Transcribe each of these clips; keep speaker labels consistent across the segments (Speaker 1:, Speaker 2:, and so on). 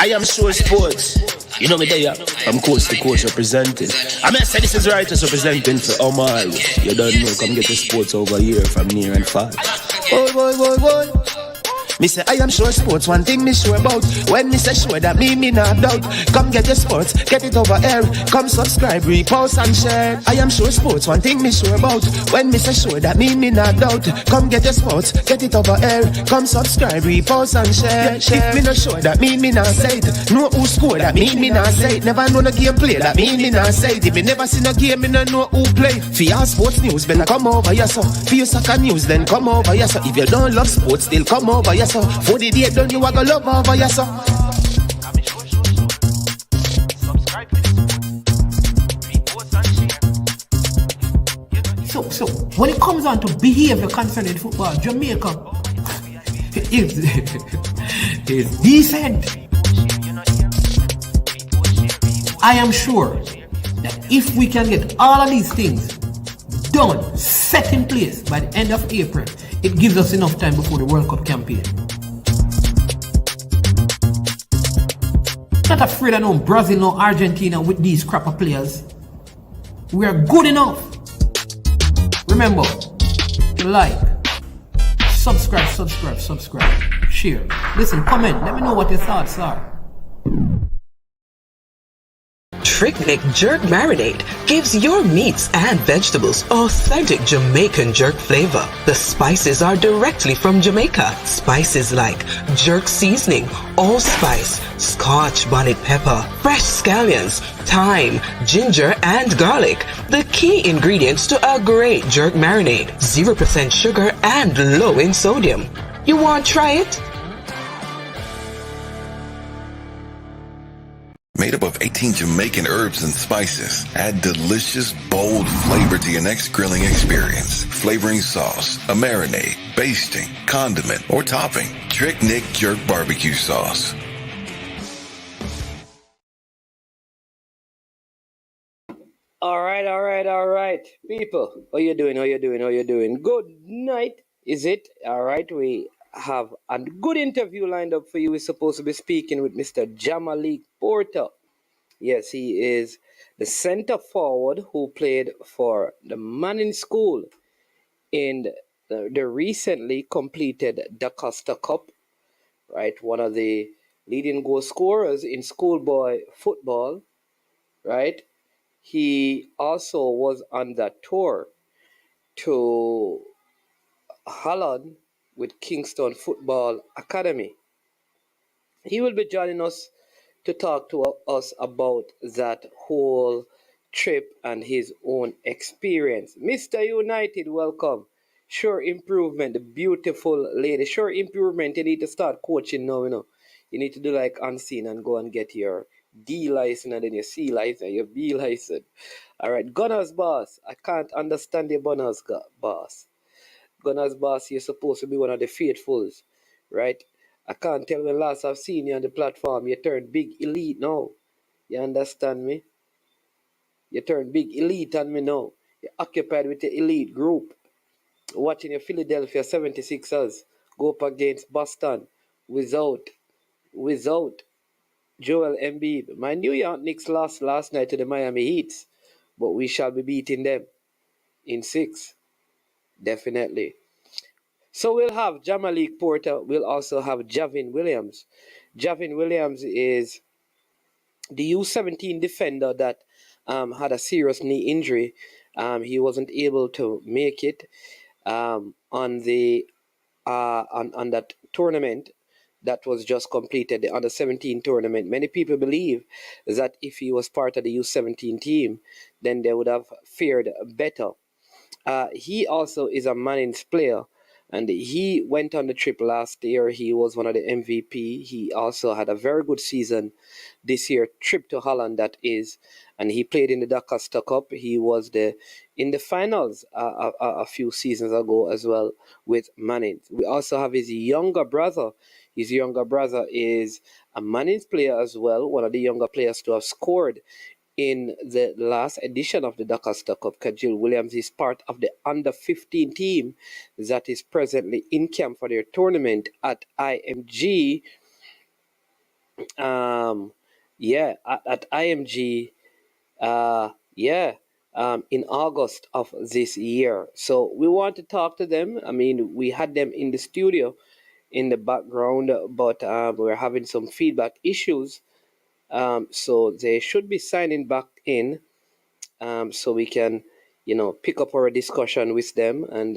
Speaker 1: I am Sure Sports. You know me there, I'm coast to coast representing. I mean, I say this is Righteous representing for Omar. You don't know, come get the sports over here from near and far. Boy. Me say I am Sure Sports, one thing me sure about. When me say sure, that me not doubt. Come get your sports, get it over here. Come subscribe, repost and share. I am Sure Sports, one thing me sure about. When me say sure, that me not doubt. Come get your sports, get it over here. Come subscribe, repost and share. If me not sure, that me not say it. Know who score, that me not say it. Never know the game play, that me not say it. If me never seen a game, me not know who play. For your sports news, better come over here so. For your soccer news, then come over here so. If you don't love sports, still come over here so. For the day done, you are gonna love over here so.
Speaker 2: So when it comes on to behavior concerning football, Jamaica is decent. I am sure that if we can get all of these things done, set in place by the end of April, it gives us enough time before the World Cup campaign. Not afraid of no Brazil, no Argentina with these crap of players. We are good enough. Remember to like, subscribe, share. Listen, comment, let me know what your thoughts are.
Speaker 3: Trick Jerk Marinade gives your meats and vegetables authentic Jamaican jerk flavor. The spices are directly from Jamaica. Spices like jerk seasoning, allspice, Scotch bonnet pepper, fresh scallions, thyme, ginger, and garlic. The key ingredients to a great jerk marinade. 0% sugar and low in sodium. You want to try it?
Speaker 4: Made up of 18 Jamaican herbs and spices, add delicious, bold flavor to your next grilling experience. Flavoring sauce, a marinade, basting, condiment, or topping. Trick Nick Jerk Barbecue Sauce.
Speaker 5: All right. People, how you doing? Good night, is it? All right, we have a good interview lined up for you. We're supposed to be speaking with Mr. Jamalik Porter. Yes, he is the center forward who played for the Manning School in the recently completed Da Costa Cup, right? One of the leading goal scorers in schoolboy football, right? He also was on that tour to Holland with Kingston Football Academy. He will be joining us to talk to us about that whole trip and his own experience. Mr. United, welcome. Sure improvement, the beautiful lady. Sure improvement, you need to start coaching now, You need to do like unseen and go and get your D license and then your C license and your B license. All right, Gunners boss. I can't understand the Gunners boss. Gunners boss, you're supposed to be one of the faithfuls, right? I can't tell when last I've seen you on the platform. You turned big elite now. You understand me? You turned big elite on me now. You're occupied with the elite group. Watching your Philadelphia 76ers go up against Boston without Joel Embiid. My New York Knicks lost last night to the Miami Heat, but we shall be beating them in 6. Definitely. So we'll have Jamalik Porter. We'll also have Javin Williams. Javin Williams is the U17 defender that had a serious knee injury. He wasn't able to make it on that tournament that was just completed, the under 17 tournament. Many people believe that if he was part of the U17 team, then they would have fared better. He also is a Manning's player, and he went on the trip last year. He was one of the MVP. He also had a very good season this year, trip to Holland that is, and he played in the Da Costa Cup. He was in the finals a few seasons ago as well with Manning. We also have his younger brother. His younger brother is a Manning's player as well, one of the younger players to have scored in the last edition of the Da Costa Cup. Kajil Williams is part of the under-15 team that is presently in camp for their tournament at IMG at IMG, in August of this year. So we want to talk to them. I mean, we had them in the studio in the background, but we're having some feedback issues. So they should be signing back in, so we can, pick up our discussion with them. And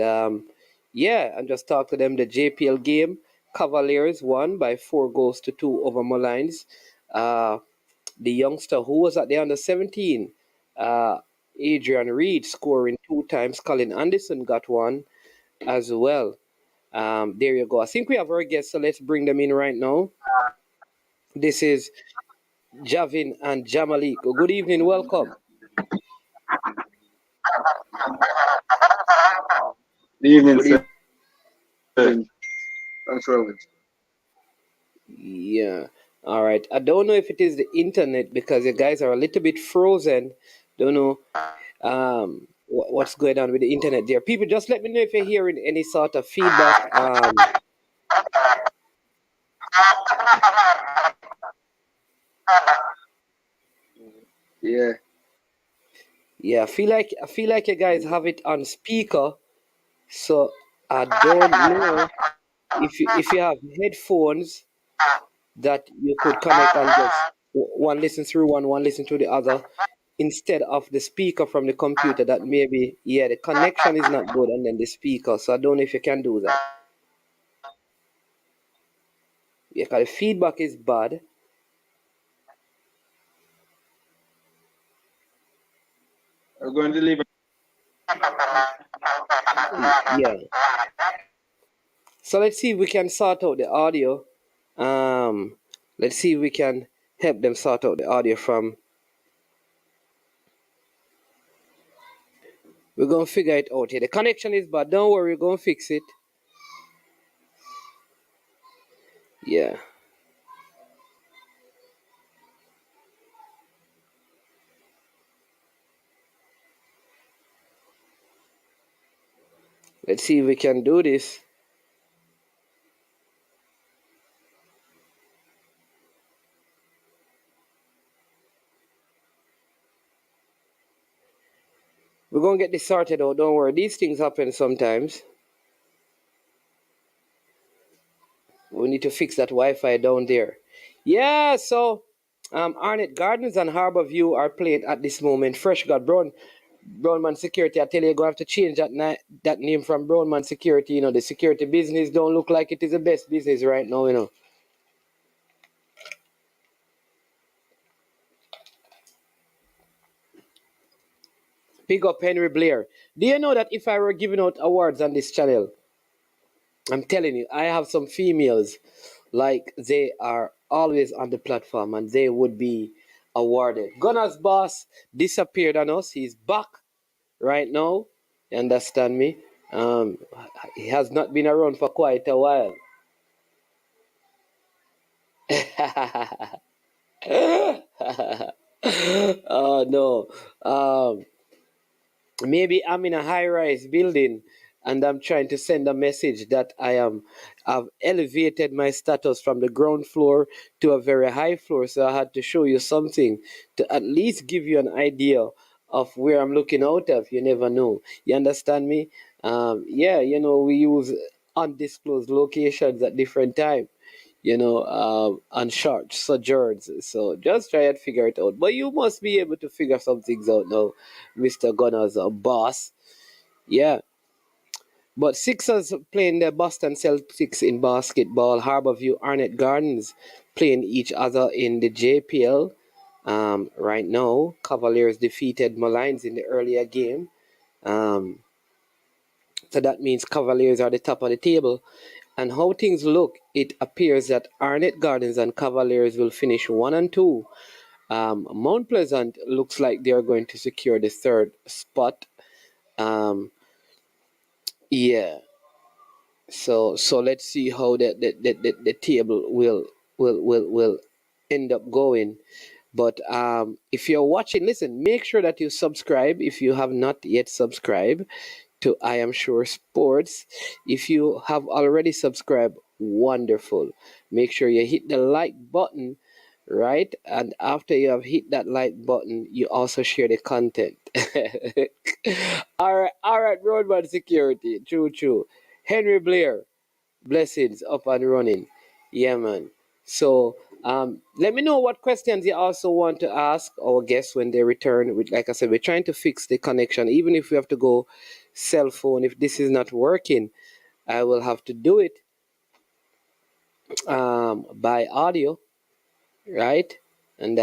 Speaker 5: and just talk to them. The JPL game, Cavaliers won by 4 goals to 2 over Malines. The youngster who was at the under 17, uh, Adrian Reed, scoring 2 times. Colin Anderson got one as well. There you go. I think we have our guests, so let's bring them in right now. This is Javin and Jamalik. Good evening, welcome.
Speaker 6: Good evening,
Speaker 5: Good
Speaker 6: sir.
Speaker 5: evening.
Speaker 6: Thanks for having.
Speaker 5: Yeah. All right. I don't know if it is the internet because you guys are a little bit frozen. Don't know what's going on with the internet there. People, just let me know if you're hearing any sort of feedback.
Speaker 6: Yeah.
Speaker 5: Yeah, I feel like you guys have it on speaker, so I don't know if you have headphones that you could connect and just one listen through one listen to the other instead of the speaker from the computer. That maybe, yeah, the connection is not good, and then the speaker. So I don't know if you can do that. Yeah, 'cause the feedback is bad.
Speaker 6: I'm going to leave.
Speaker 5: Yeah. So let's see if we can sort out the audio. Um, let's see if we can help them sort out the audio from. We're gonna figure it out here. The connection is bad. Don't worry, we're gonna fix it. Yeah. Let's see if we can do this. We're gonna get this sorted out. Don't worry. These things happen sometimes. We need to fix that Wi-Fi down there. Yeah. So, Arnett Gardens and Harborview are playing at this moment. Fresh got Brownman Security. I tell you, you're gonna have to change that name from Brownman Security. The security business don't look like it is the best business right now. Pick up Henry Blair. Do you know that if I were giving out awards on this channel, I'm telling you, I have some females, like they are always on the platform and they would be awarded. Gunner's boss disappeared on us. He's back right now. You understand me? He has not been around for quite a while. Oh no. Maybe I'm in a high-rise building and I'm trying to send a message that I've elevated my status from the ground floor to a very high floor. So I had to show you something to at least give you an idea of where I'm looking out of. You never know. You understand me? Yeah, we use undisclosed locations at different times. On short sojourns. So just try and figure it out. But you must be able to figure some things out now, Mr. Gunner's boss. Yeah. But Sixers playing the Boston Celtics in basketball. Harborview Arnett Gardens playing each other in the JPL. Right now, Cavaliers defeated Malines in the earlier game. So that means Cavaliers are the top of the table. And how things look, it appears that Arnett Gardens and Cavaliers will finish 1 and 2. Mount Pleasant looks like they are going to secure the third spot. Yeah. So let's see how the table will end up going. But if you're watching, listen, make sure that you subscribe if you have not yet subscribed to I Am Sure Sports. If you have already subscribed, wonderful. Make sure you hit the like button right? And after you have hit that like button, you also share the content. All right, Broadband Security, true. Henry Blair, blessings, up and running. Yeah, man. So, let me know what questions you also want to ask our guests when they return. Like I said, we're trying to fix the connection, even if we have to go cell phone. If this is not working, I will have to do it by audio, right? And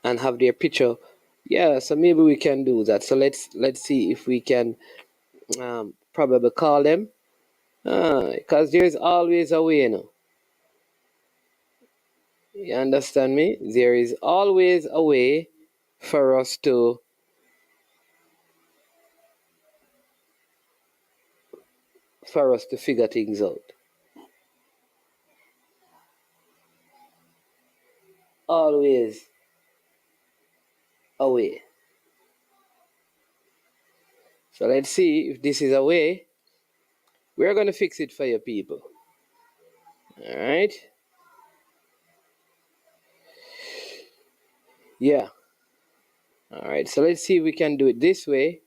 Speaker 5: have their picture. Yeah, so maybe we can do that. So let's see if we can probably call them. Because there's always a way, you know. You understand me? There is always a way for us to figure things out. Always a way. So let's see if this is a way. We're gonna fix it for you people. Alright? Yeah. Alright, so let's see if we can do it this way.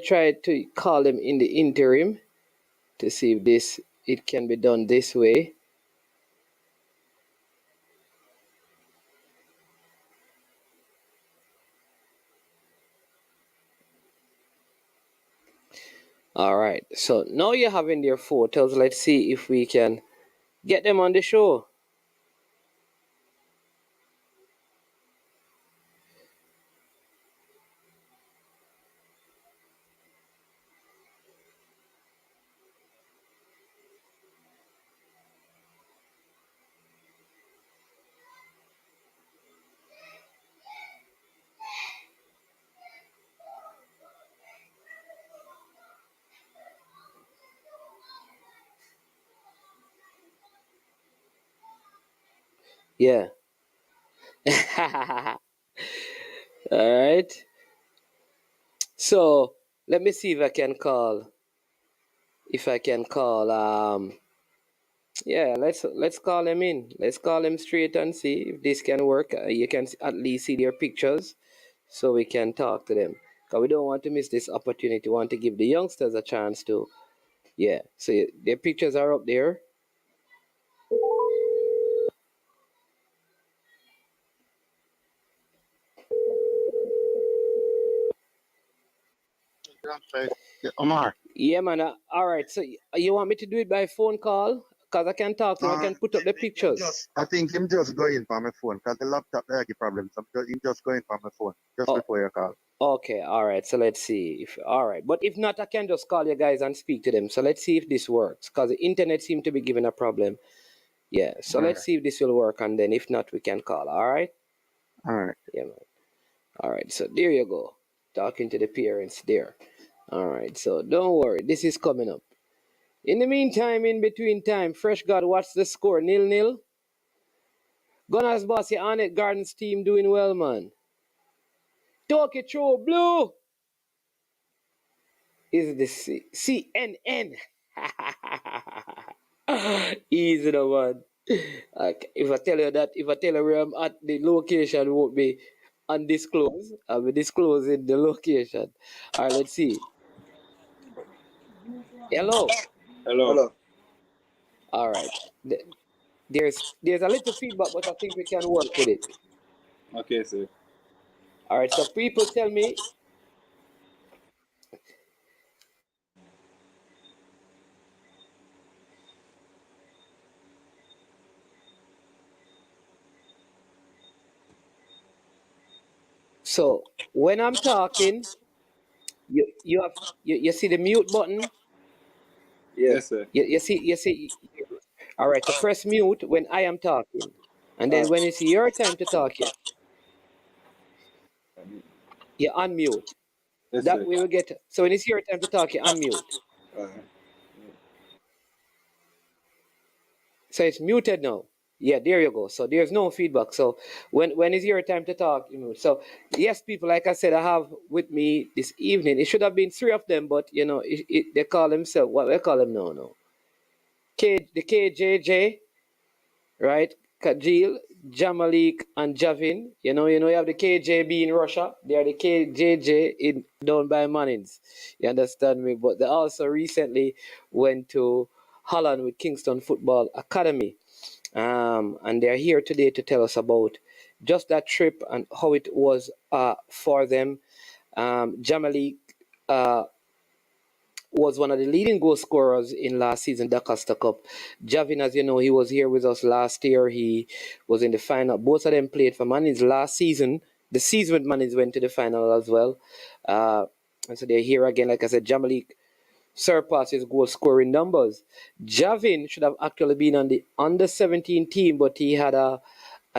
Speaker 5: Try to call them in the interim to see if it can be done this way. All right, so now you're having their photos. Let's see if we can get them on the show. Yeah. All right. So let me see if I can call. Yeah, let's call them in. Let's call them straight and see if this can work. You can at least see their pictures, so we can talk to them. Cause we don't want to miss this opportunity. We want to give the youngsters a chance to. Yeah. So their pictures are up there.
Speaker 7: Omar.
Speaker 5: Yeah, man. All right. So you want me to do it by phone call? Cause I can talk to them. I can put up the pictures.
Speaker 7: I think him just going for my phone because the laptop there the problem. So him just going for my phone just
Speaker 5: Oh,
Speaker 7: before your call.
Speaker 5: okay. All right. So let's see if all right. But if not, I can just call you guys and speak to them. So let's see if this works. Cause the internet seems to be giving a problem. Yeah. So
Speaker 7: All
Speaker 5: let's
Speaker 7: right.
Speaker 5: see if this will work, and then if not, we can call. All right.
Speaker 7: All right.
Speaker 5: Yeah, man. All right. So there you go. Talking to the parents there. All right. So don't worry. This is coming up. In the meantime, in between time, Fresh God, what's the score? 0-0. Gunners boss, your Arnett Gardens team doing well, man. Talk it through, Blue. Is the CNN. Easy, the man. If I tell you where I'm at, the location won't be undisclosed. I'll be disclosing the location. All right, let's see. Hello.
Speaker 6: Hello.
Speaker 5: All right. There's a little feedback, but I think we can work with it.
Speaker 6: Okay, sir.
Speaker 5: All right. So people tell me. So when I'm talking, you see the mute button.
Speaker 6: Yes, sir.
Speaker 5: You see. All right. So press mute when I am talking, and then when it's your time to talk, you unmute.
Speaker 6: Yes,
Speaker 5: That
Speaker 6: sir.
Speaker 5: way we get. So when it's your time to talk, you unmute.
Speaker 6: Uh,
Speaker 5: So it's muted now. Yeah, there you go. So there's no feedback. So when is your time to talk, you mute. So yes, people, like I said, I have with me this evening. It should have been three of them, but you know, they call themselves what they call them now. No, the KJJ, right? Kajil, Jamalik and Javin. You have the KJB in Russia. They are the KJJ in down by Mannings. You understand me? But they also recently went to Holland with Kingston Football Academy. And they're here today to tell us about just that trip and how it was for them. Jamalik uh, was one of the leading goal scorers in last season Da Costa Cup. Javin, as you know, he was here with us last year. He was in the final. Both of them played for Manny's last season. The season with Manny's went to the final as well. And so they're here again. Like I said, Jamalik surpassed his goal scoring numbers. Javin should have actually been on the under 17 team, but he had a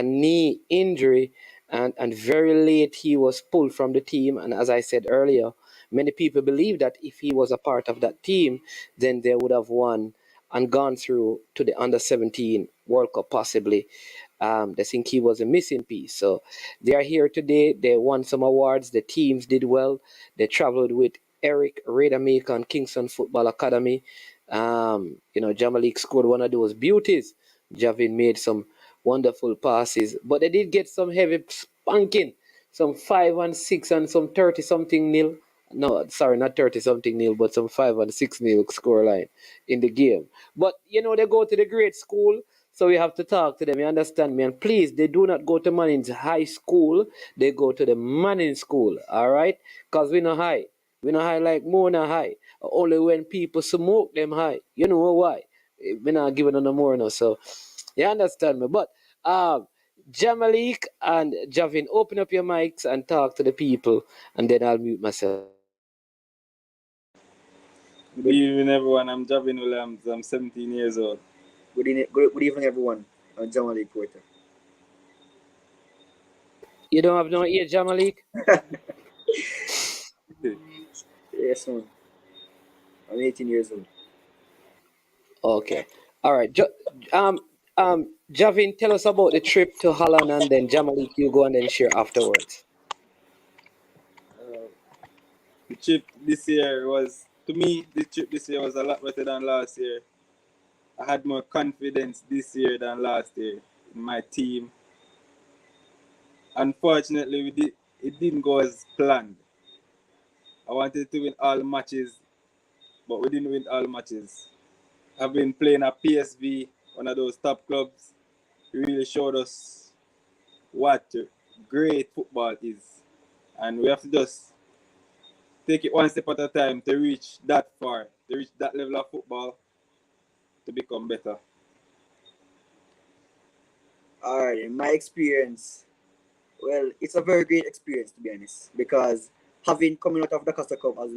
Speaker 5: knee injury, and very late he was pulled from the team. And as I said earlier, many people believe that if he was a part of that team, then they would have won and gone through to the under 17 World Cup possibly. They think he was a missing piece. So they are here today. They won some awards. The teams did well. They traveled with Eric Radamika and Kingston Football Academy. Jamalik scored one of those beauties. Javin made some wonderful passes, but they did get some heavy spanking, some 5-6 and some 30 something nil. No, sorry, not 30 something nil, but some 5-6 nil scoreline in the game. But they go to the great school, so we have to talk to them. You understand me? And please, they do not go to Manning's high school. They go to the Manning school, all right? Because we know high. We know high like Mona high. Only when people smoke them high. You know why? We're not giving them no more now. So you understand me? But Jamalik and Javin, open up your mics and talk to the people, and then I'll mute myself.
Speaker 6: Good evening, everyone. I'm Javin Williams. I'm 17 years old.
Speaker 8: Good evening, everyone. I'm Jamalik Porter.
Speaker 5: You don't have no ear, Jamalik?
Speaker 8: Yes, man. I'm 18 years old.
Speaker 5: Okay. All right. Javin, tell us about the trip to Holland, and then Jamalik, you go and then share afterwards.
Speaker 6: The trip this year was, to me, the trip this year was a lot better than last year. I had more confidence this year than last year in my team. Unfortunately, it didn't go as planned. I wanted to win all matches, but we didn't win all matches. I've been playing at PSV, one of those top clubs. It really showed us what great football is. And we have to just take it one step at a time to reach that far, to reach that level of football, to become better.
Speaker 8: All right, in my experience, well, it's a very great experience, to be honest, because having coming out of the Costa Cup as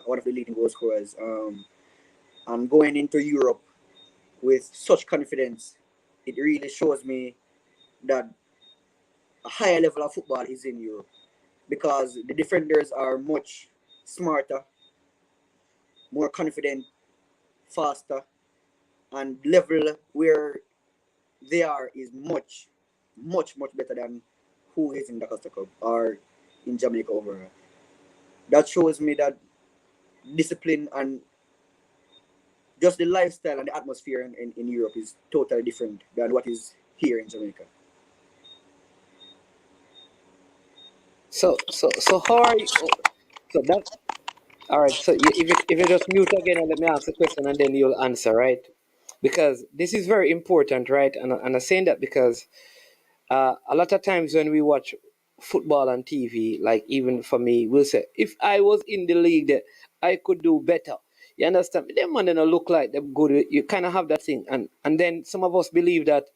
Speaker 8: one of the leading goal scorers, and going into Europe with such confidence, it really shows me that a higher level of football is in Europe, because the defenders are much smarter, more confident, faster, and level where they are is much, much, much better than who is in the Costa Cup or in Jamaica overall. That shows me that discipline and just the lifestyle and the atmosphere in Europe is totally different than what is here in Jamaica.
Speaker 5: So how are you? So that all right. So if you just mute again and let me ask the question, and then you'll answer, right? Because this is very important, right? And I'm saying that because a lot of times when we watch football on TV, like even for me, we'll say, if I was in the league, that I could do better. You understand? Them man don't look like them good. You kind of have that thing, and then some of us believe that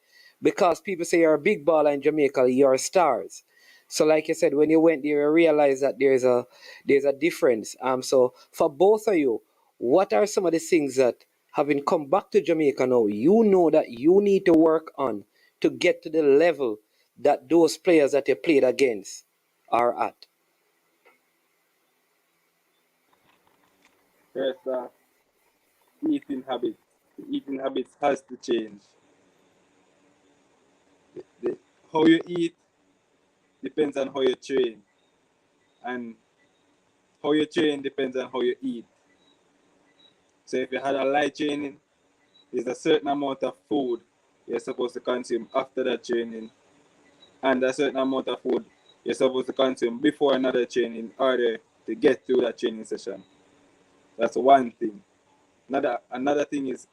Speaker 5: because people say you're a big baller in Jamaica, you're stars. So, like you said, when you went there, you realize that there's a difference. So, for both of you, what are some of the things that, having come back to Jamaica now, you know that you need to work on to get to the level that those players that you played against are at?
Speaker 6: First, eating habits. The eating habits has to change. How you eat depends on how you train. And how you train depends on how you eat. So if you had a light training, there's a certain amount of food you're supposed to consume after that training and a certain amount of food you're supposed to consume before another training in order to get through that training session. That's one thing. Another thing is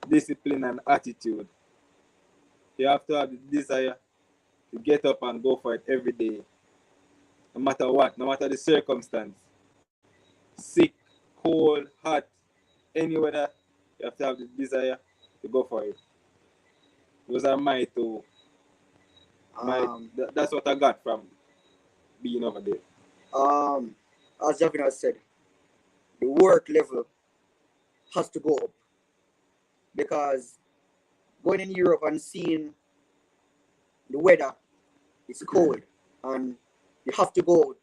Speaker 6: discipline and attitude. You have to have the desire to get up and go for it every day, no matter what, no matter the circumstance. Sick, cold, hot, any weather, you have to have the desire to go for it. Those are my two. That's what I got from being over there.
Speaker 8: As Javin has said, the work level has to go up, because going in Europe and seeing the weather, it's cold, and you have to go out,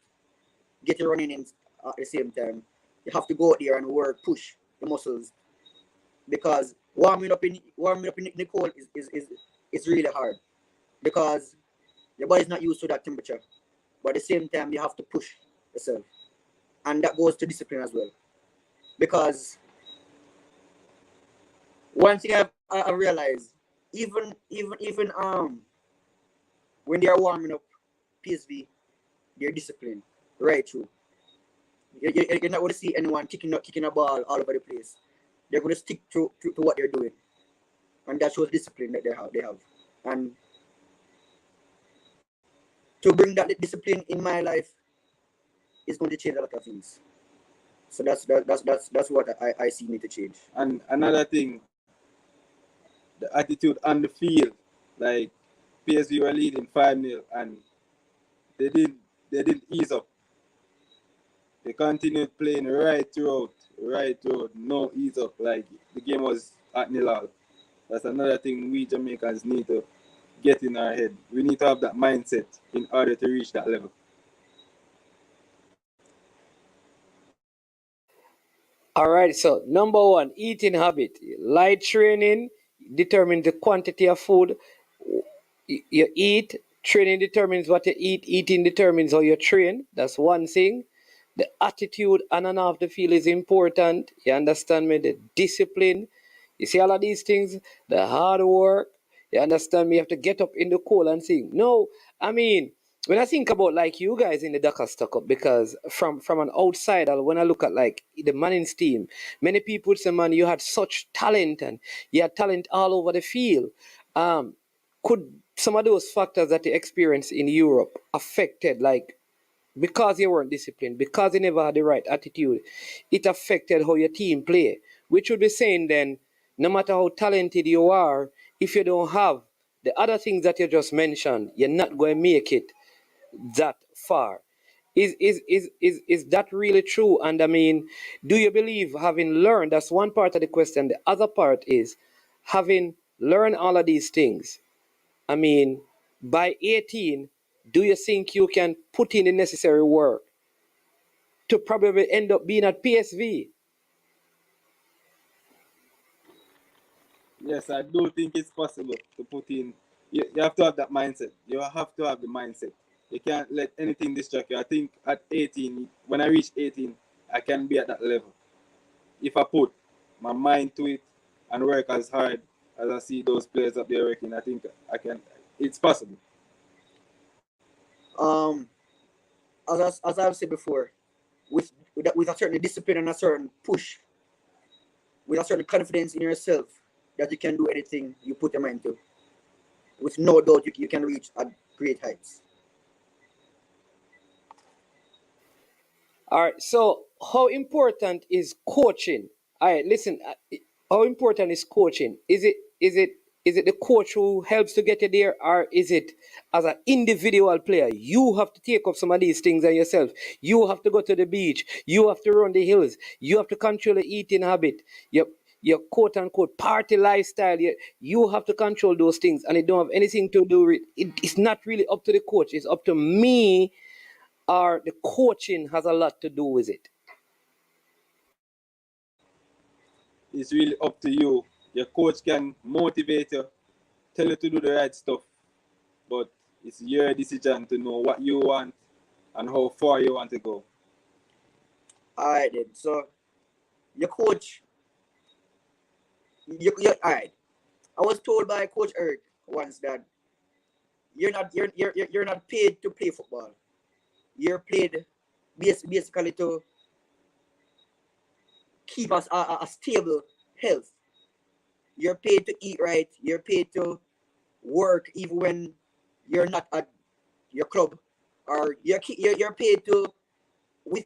Speaker 8: get your running in at the same time. You have to go out there and work, push the muscles, because warming up in the cold is really hard, because your body's not used to that temperature. But at the same time, you have to push yourself, and that goes to discipline as well. Because one thing I realized, even when they are warming up PSV, they're disciplined right through. You're not going to see anyone kicking a ball all over the place. They're going to stick to what they're doing, and that shows discipline that they have. And to bring that discipline in my life is going to change a lot of things. So that's what I see need to change.
Speaker 6: And another thing, the attitude on the field. Like PSV were leading 5-0 and they didn't ease up. They continued playing right throughout, no ease up. Like the game was at 0-0. That's another thing we Jamaicans need to get in our head. We need to have that mindset in order to reach that level.
Speaker 5: All right, so number one, eating habit. Light training determines the quantity of food you eat. Training determines what you eat. Eating determines how you train. That's one thing. The attitude on and off the field is important. You understand me? The discipline. You see all of these things? The hard work. You understand me? You have to get up in the cold and sing. No, I mean, when I think about like you guys in the Dakar Stock Up, because from an outsider, when I look at like the Manning's team, many people say, man, you had such talent and you had talent all over the field. Could some of those factors that you experienced in Europe affected, like, because you weren't disciplined, because you never had the right attitude, it affected how your team play? Which would be saying then, no matter how talented you are, if you don't have the other things that you just mentioned, you're not going to make it that far. Is that really true? And I mean, do you believe, having learned, that's one part of the question. The other part is, having learned all of these things, I mean, by 18, do you think you can put in the necessary work to probably end up being at PSV?
Speaker 6: Yes, I do think it's possible to put in. You have to have that mindset. You have to have the mindset. You can't let anything distract you. I think at 18, when I reach 18, I can be at that level. If I put my mind to it and work as hard as I see those players up there working, I think I can. It's possible.
Speaker 8: As I've said before, with a certain discipline and a certain push, with a certain confidence in yourself, that you can do anything you put your mind to. With no doubt, you can reach at great heights.
Speaker 5: All right. So, how important is coaching? All right. Listen. How important is coaching? Is it the coach who helps to get you there, or is it as an individual player? You have to take up some of these things on yourself. You have to go to the beach. You have to run the hills. You have to control the eating habit. Your quote unquote party lifestyle. You have to control those things, and it don't have anything to do with it. It's not really up to the coach. It's up to me, or the coaching has a lot to do with it.
Speaker 6: It's really up to you. Your coach can motivate you, tell you to do the right stuff, but it's your decision to know what you want and how far you want to go.
Speaker 8: All right, then. So, your coach, all right. I was told by Coach Eric once that you're not paid to play football. You're paid basically to keep us a stable health. You're paid to eat right. You're paid to work even when you're not at your club, or you're paid to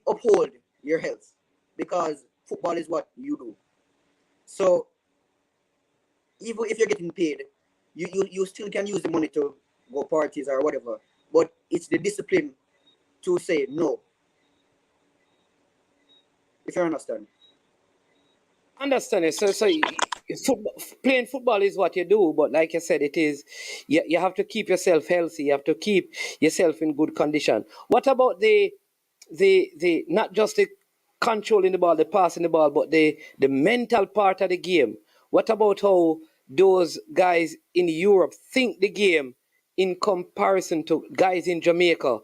Speaker 8: uphold your health, because football is what you do. So even if you're getting paid, you still can use the money to go parties or whatever. But it's the discipline to say no. If you understand.
Speaker 5: Understand it. Playing football is what you do, but like I said, it is you have to keep yourself healthy. You have to keep yourself in good condition. What about the not just the controlling the ball, the passing the ball, but the mental part of the game? What about how those guys in Europe think the game in comparison to guys in Jamaica?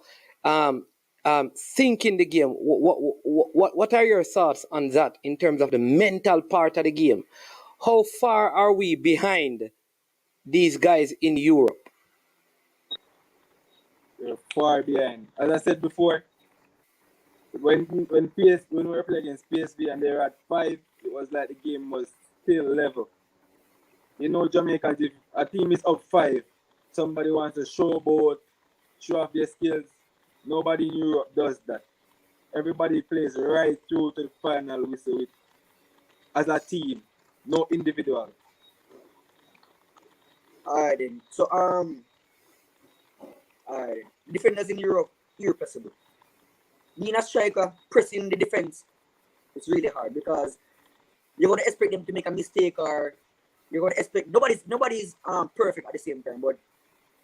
Speaker 5: Thinking the game. What are your thoughts on that in terms of the mental part of the game? How far are we behind these guys in Europe?
Speaker 6: We're far behind. As I said before, when we were playing against PSV and they were at 5, it was like the game was still level. You know, Jamaica, if a team is up 5, somebody wants to showboat, show off their skills. Nobody in Europe does that. Everybody plays right through to the final whistle as a team, no individual.
Speaker 8: Alright then. So alright. Defenders in Europe, irrepressible. Being a striker, pressing the defense, it's really hard, because you're gonna expect them to make a mistake, or you're gonna expect nobody's perfect at the same time. But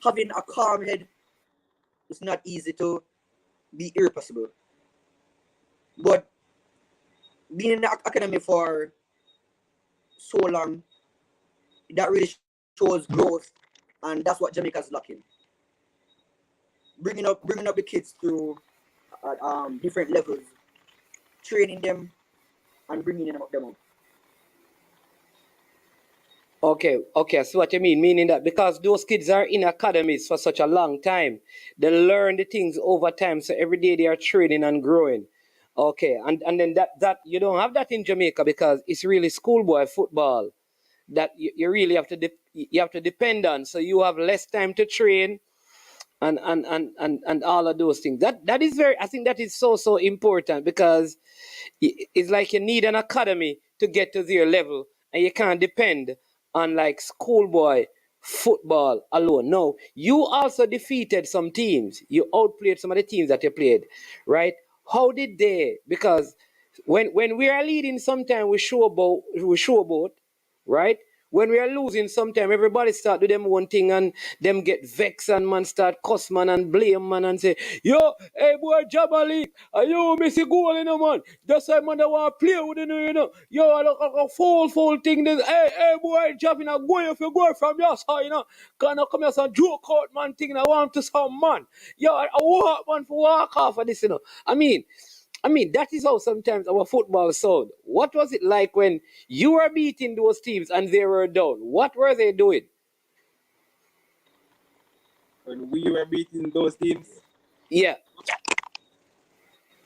Speaker 8: having a calm head, it's not easy to be irrepressible. But being in the academy for so long, that really shows growth, and that's what Jamaica's lacking. Bringing up the kids through different levels, training them and bringing them up.
Speaker 5: Okay, I see what you mean. Meaning that because those kids are in academies for such a long time, they learn the things over time. So every day they are training and growing. Okay, and then that you don't have that in Jamaica, because it's really schoolboy football that you really have to you have to depend on. So you have less time to train and all of those things. That is very. I think that is so important, because it's like you need an academy to get to their level, and you can't depend on like schoolboy football alone. No, you also defeated some teams. You outplayed some of the teams that you played, right? How did they? Because when we are leading, sometimes we show about, right? When we are losing, sometimes everybody start do them one thing and them get vexed and man start cuss man and blame man and say, yo, hey boy, Jabali, you miss a goal in a man. That's why man, I want to play with you know. Yo, I look like a foul thing. This, hey boy, Jabbing a goal if you go from your side, you know. Can I come here some joke out man thing, I want to some man. Yo, I want man for walk off of this, you know. I mean, that is how sometimes our football sound. What was it like when you were beating those teams and they were down? What were they doing?
Speaker 6: When we were beating those teams,
Speaker 5: Yeah.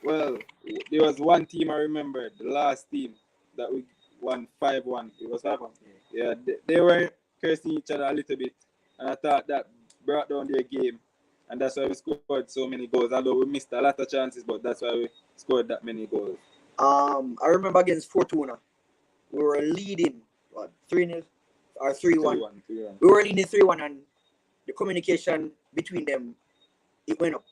Speaker 6: well, there was one team I remember, the last team that we won 5-1. It was 5-1. Yeah, they were cursing each other a little bit, and I thought that brought down their game, and that's why we scored so many goals. Although we missed a lot of chances, but that's why we scored that many goals.
Speaker 8: I remember against Fortuna, we were leading 3-0 or 3-1.
Speaker 6: 3-1.
Speaker 8: We were leading 3-1, and the communication between them, it went up.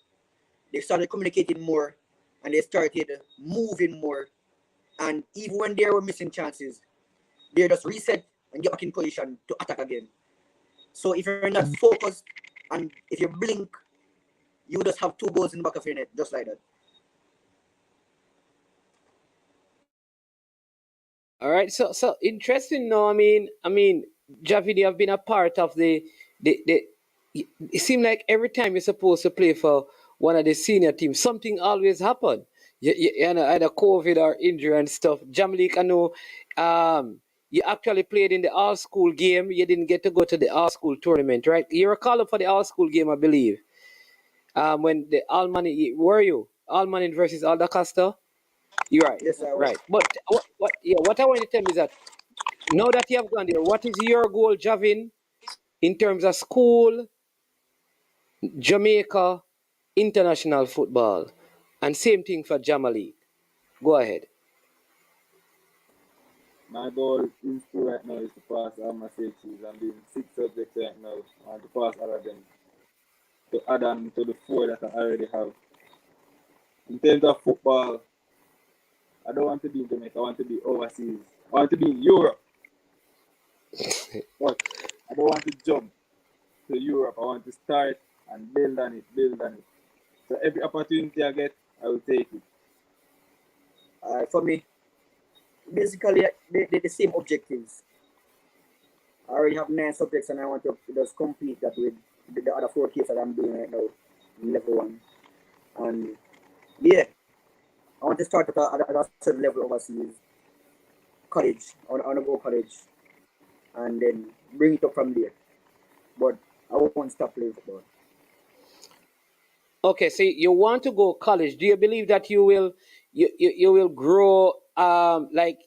Speaker 8: They started communicating more, and they started moving more. And even when they were missing chances, they just reset and get back in position to attack again. So if you're not focused and if you blink, you just have 2 goals in the back of your net, just like that.
Speaker 5: All right. So interesting. No, I mean, Javid, you have been a part of the. It seems like every time you're supposed to play for one of the senior teams, something always happen. You know, either COVID or injury and stuff. Jamalik, I know, you actually played in the all-school game. You didn't get to go to the all-school tournament, right? You were called up for the all-school game, I believe. When the Almani, were you? Almani versus Alda Costa? You're right,
Speaker 8: Yes, I was.
Speaker 5: right. But what I want you to tell me is that now that you have gone there, what is your goal, Javin, in terms of school, Jamaica, international football, and same thing for Jamali? Go ahead.
Speaker 6: My goal in school right now is to pass all my CHCs. I'm doing 6 subjects right now. I want to pass all of them to add on to the 4 that I already have. In terms of football, I don't want to be in Jamaica. I want to be overseas. I want to be in Europe. But I don't want to jump to Europe. I want to start and build on it, build on it. So every opportunity I get, I will take it.
Speaker 8: For me, basically the same objectives. I already have 9 subjects and I want to just complete that with the other 4 cases that I'm doing right now in level 1. And yeah, I want to start at a certain level overseas. College. I want to go college and then bring it up from there. But I won't stop playing football.
Speaker 5: Okay, so you want to go college. Do you believe that you will grow like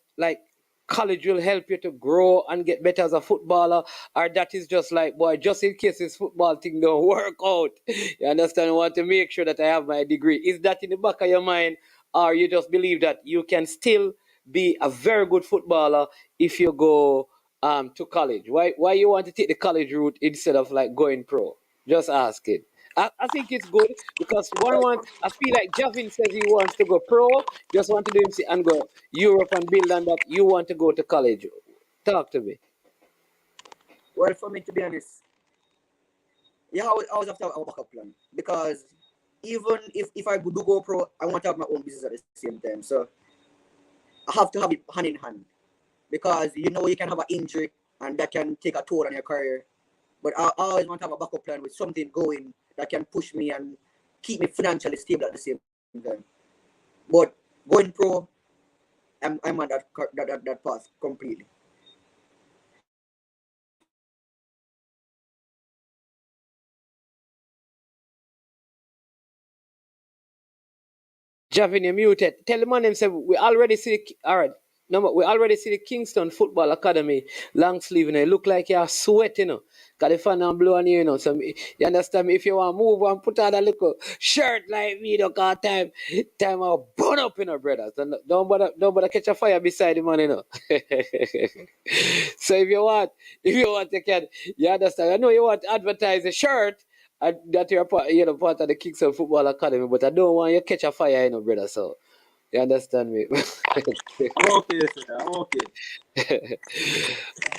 Speaker 5: college will help you to grow and get better as a footballer, or that is just like, boy, just in case this football thing don't work out? You understand? I want to make sure that I have my degree. Is that in the back of your mind, or you just believe that you can still be a very good footballer if you go to college? Why you want to take the college route instead of like going pro? Just ask it. I think it's good because I feel like Javin says he wants to go pro, just want to do him and go Europe and build on that. You want to go to college. Talk to me.
Speaker 8: Well, for me, to be honest, yeah, I always have to have a backup plan because even if I do go pro, I want to have my own business at the same time. So I have to have it hand in hand because you can have an injury and that can take a toll on your career. But I always want to have a backup plan with something going that can push me and keep me financially stable at the same time. But going pro, I'm on that path completely.
Speaker 5: Javin, you're muted. Tell the man himself we already see all right. No, we already see the Kingston Football Academy long sleeve, and it look like you're sweating, cause the fan and blow on you, So you understand me? If you want to move and put on a little shirt like me, cause time I'll burn up, brother. So don't bother catch a fire beside the man, So if you want, you understand? I know you want to advertise a shirt. That you're part of the Kingston Football Academy, but I don't want you to catch a fire, brother. So you understand me?
Speaker 6: I'm okay, sir. I'm okay.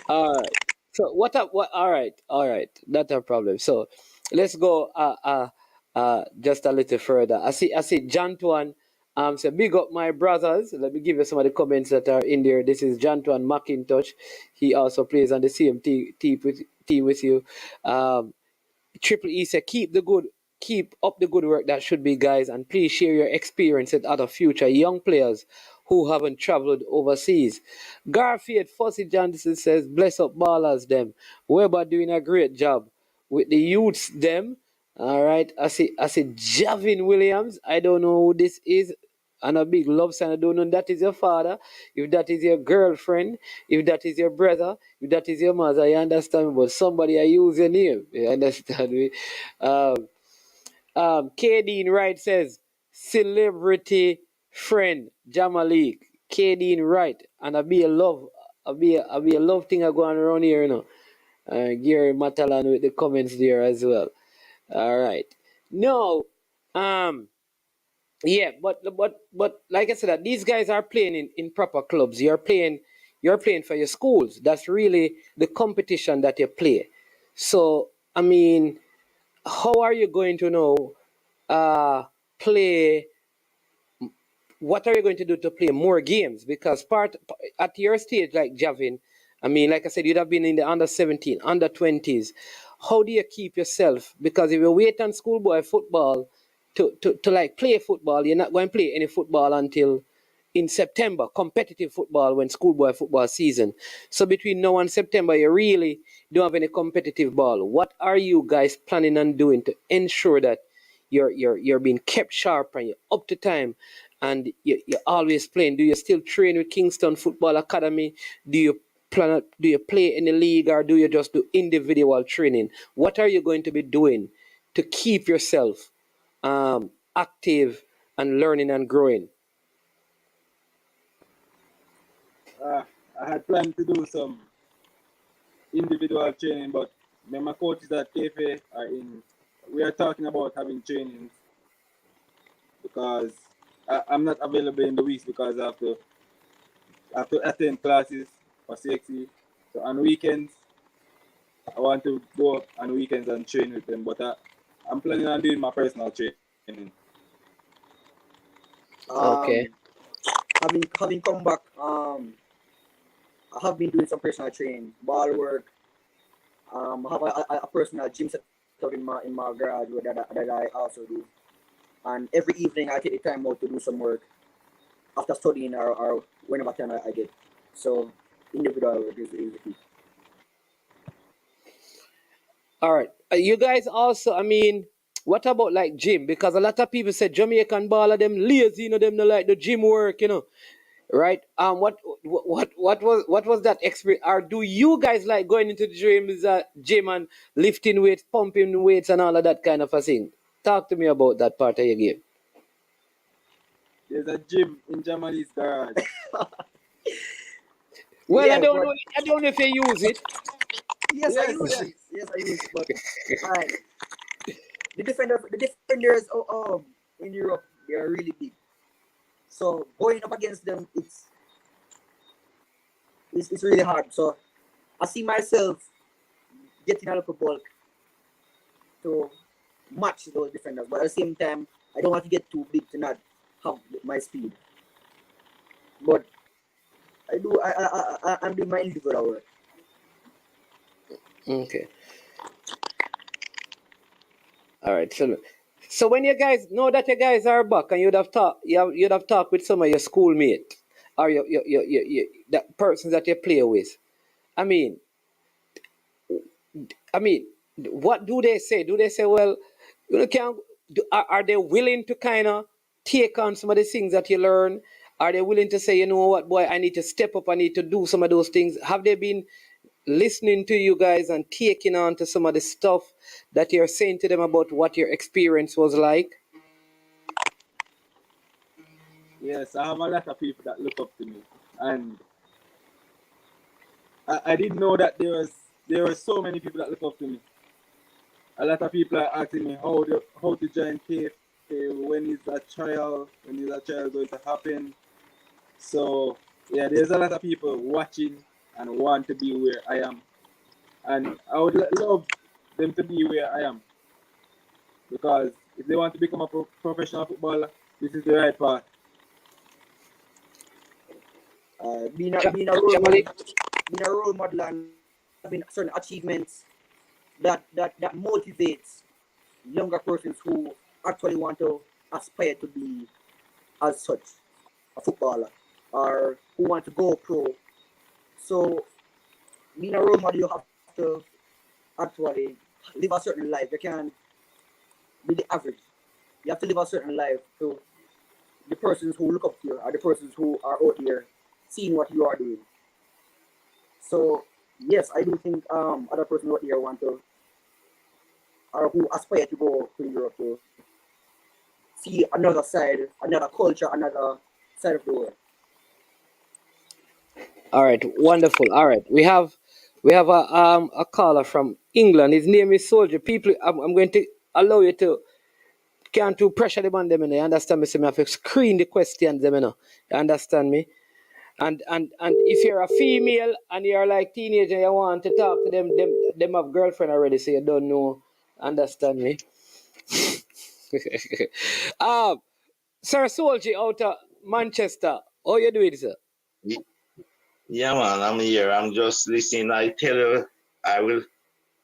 Speaker 5: All right. So what up? What? All right. Not a problem. So let's go. Just a little further. I see. John Tuan. So big up my brothers. Let me give you some of the comments that are in there. This is John Tuan McIntosh. He also plays on the same team with you. Triple E said, keep up the good work that should be, guys, and please share your experience with other future young players who haven't traveled overseas. Garfield Fossey Johnson says, bless up ballers them. Weber doing a great job with the youths them. All right. I see Javin Williams. I don't know who this is. And a big love sign. I don't know if that is your father, if that is your girlfriend, if that is your brother, if that is your mother, you understand me? But somebody I use your name. You understand me? Um, Kadeen Wright says, celebrity friend, Jamalik. Kadeen Wright. And I be a love thing going around here. Gary Matalan with the comments there as well. All right. No. Um, yeah, but like I said, that these guys are playing in proper clubs. You're playing for your schools. That's really the competition that you play. So I mean, how are you going to know play what are you going to do to play more games? Because at your stage, like Javin, I mean, like I said, you'd have been in the under 17, under 20s. How do you keep yourself? Because if you wait on schoolboy football to like play football, you're not going to play any football until in September, competitive football when schoolboy football season. So between now and September, you really don't have any competitive ball. What are you guys planning on doing to ensure that you're being kept sharp and you're up to time and you're always playing? Do you still train with Kingston Football Academy? Do you do you play in the league or do you just do individual training? What are you going to be doing to keep yourself active and learning and growing?
Speaker 6: I had planned to do some individual training, but my coaches at KFA are in. We are talking about having trainings because I'm not available in the weeks because I have to attend classes for CXC. So on weekends, I want to go up on weekends and train with them, but I'm planning on doing my personal training.
Speaker 5: Okay.
Speaker 8: Having come back, I have been doing some personal training, ball work. I have a personal gym set up in my garage that I also do. And every evening I take the time out to do some work after studying or whenever time I get. So individual work is the key.
Speaker 5: All right. You guys also, I mean, what about like gym? Because a lot of people say Jamaican baller them lazy, them don't like the gym work, right? What was that experience? Or do you guys like going into the gym and lifting weights, pumping weights, and all of that kind of a thing? Talk to me about that part of your game.
Speaker 6: There's a gym in Germany's garage.
Speaker 5: Well,
Speaker 8: Yeah,
Speaker 5: I don't
Speaker 8: but
Speaker 5: know. I don't know if you use it.
Speaker 8: yes, I use it. Yes, I use it. But alright, the defenders in Europe, they are really big. So going up against them, it's really hard. So I see myself getting a little bulk to match those defenders, but at the same time, I don't want to get too big to not have my speed. But I'm doing my individual work.
Speaker 5: Okay. All right. So when you guys know that you guys are back and you'd have talked with some of your schoolmates or the persons that you play with. I mean, what do they say? Do they say, well, can are they willing to kind of take on some of the things that you learn? Are they willing to say, you know what, boy, I need to step up, I need to do some of those things? Have they been listening to you guys and taking on to some of the stuff that you're saying to them about what your experience was like?
Speaker 6: Yes, I have a lot of people that look up to me, and I didn't know that there were so many people that look up to me. A lot of people are asking me how to join KFA, when is that trial going to happen. So yeah, there's a lot of people watching and want to be where I am, and I would love them to be where I am, because if they want to become a professional footballer, this is the right path.
Speaker 8: Being a role model and having certain achievements that motivates younger persons who actually want to aspire to be as such a footballer or who want to go pro. So being a role model, you have to actually live a certain life. You can't be the average. You have to live a certain life to the persons who look up to you or the persons who are out here seeing what you are doing. So yes, I do think other persons out here want to or who aspire to go to Europe to see another side, another culture, another side of the world.
Speaker 5: All right, wonderful. All right, we have a caller from England. His name is Soldier. People, I'm going to allow you to can't to pressure them on them. You understand me? So I have to screen the questions. You understand me? And if you're a female and you're like teenager, you want to talk to them have girlfriend already, so you don't know. Understand me? um, Sir Soldier out of Manchester. How you doing, sir?
Speaker 9: Yeah, man, I'm here. I'm just listening. I tell you, I will.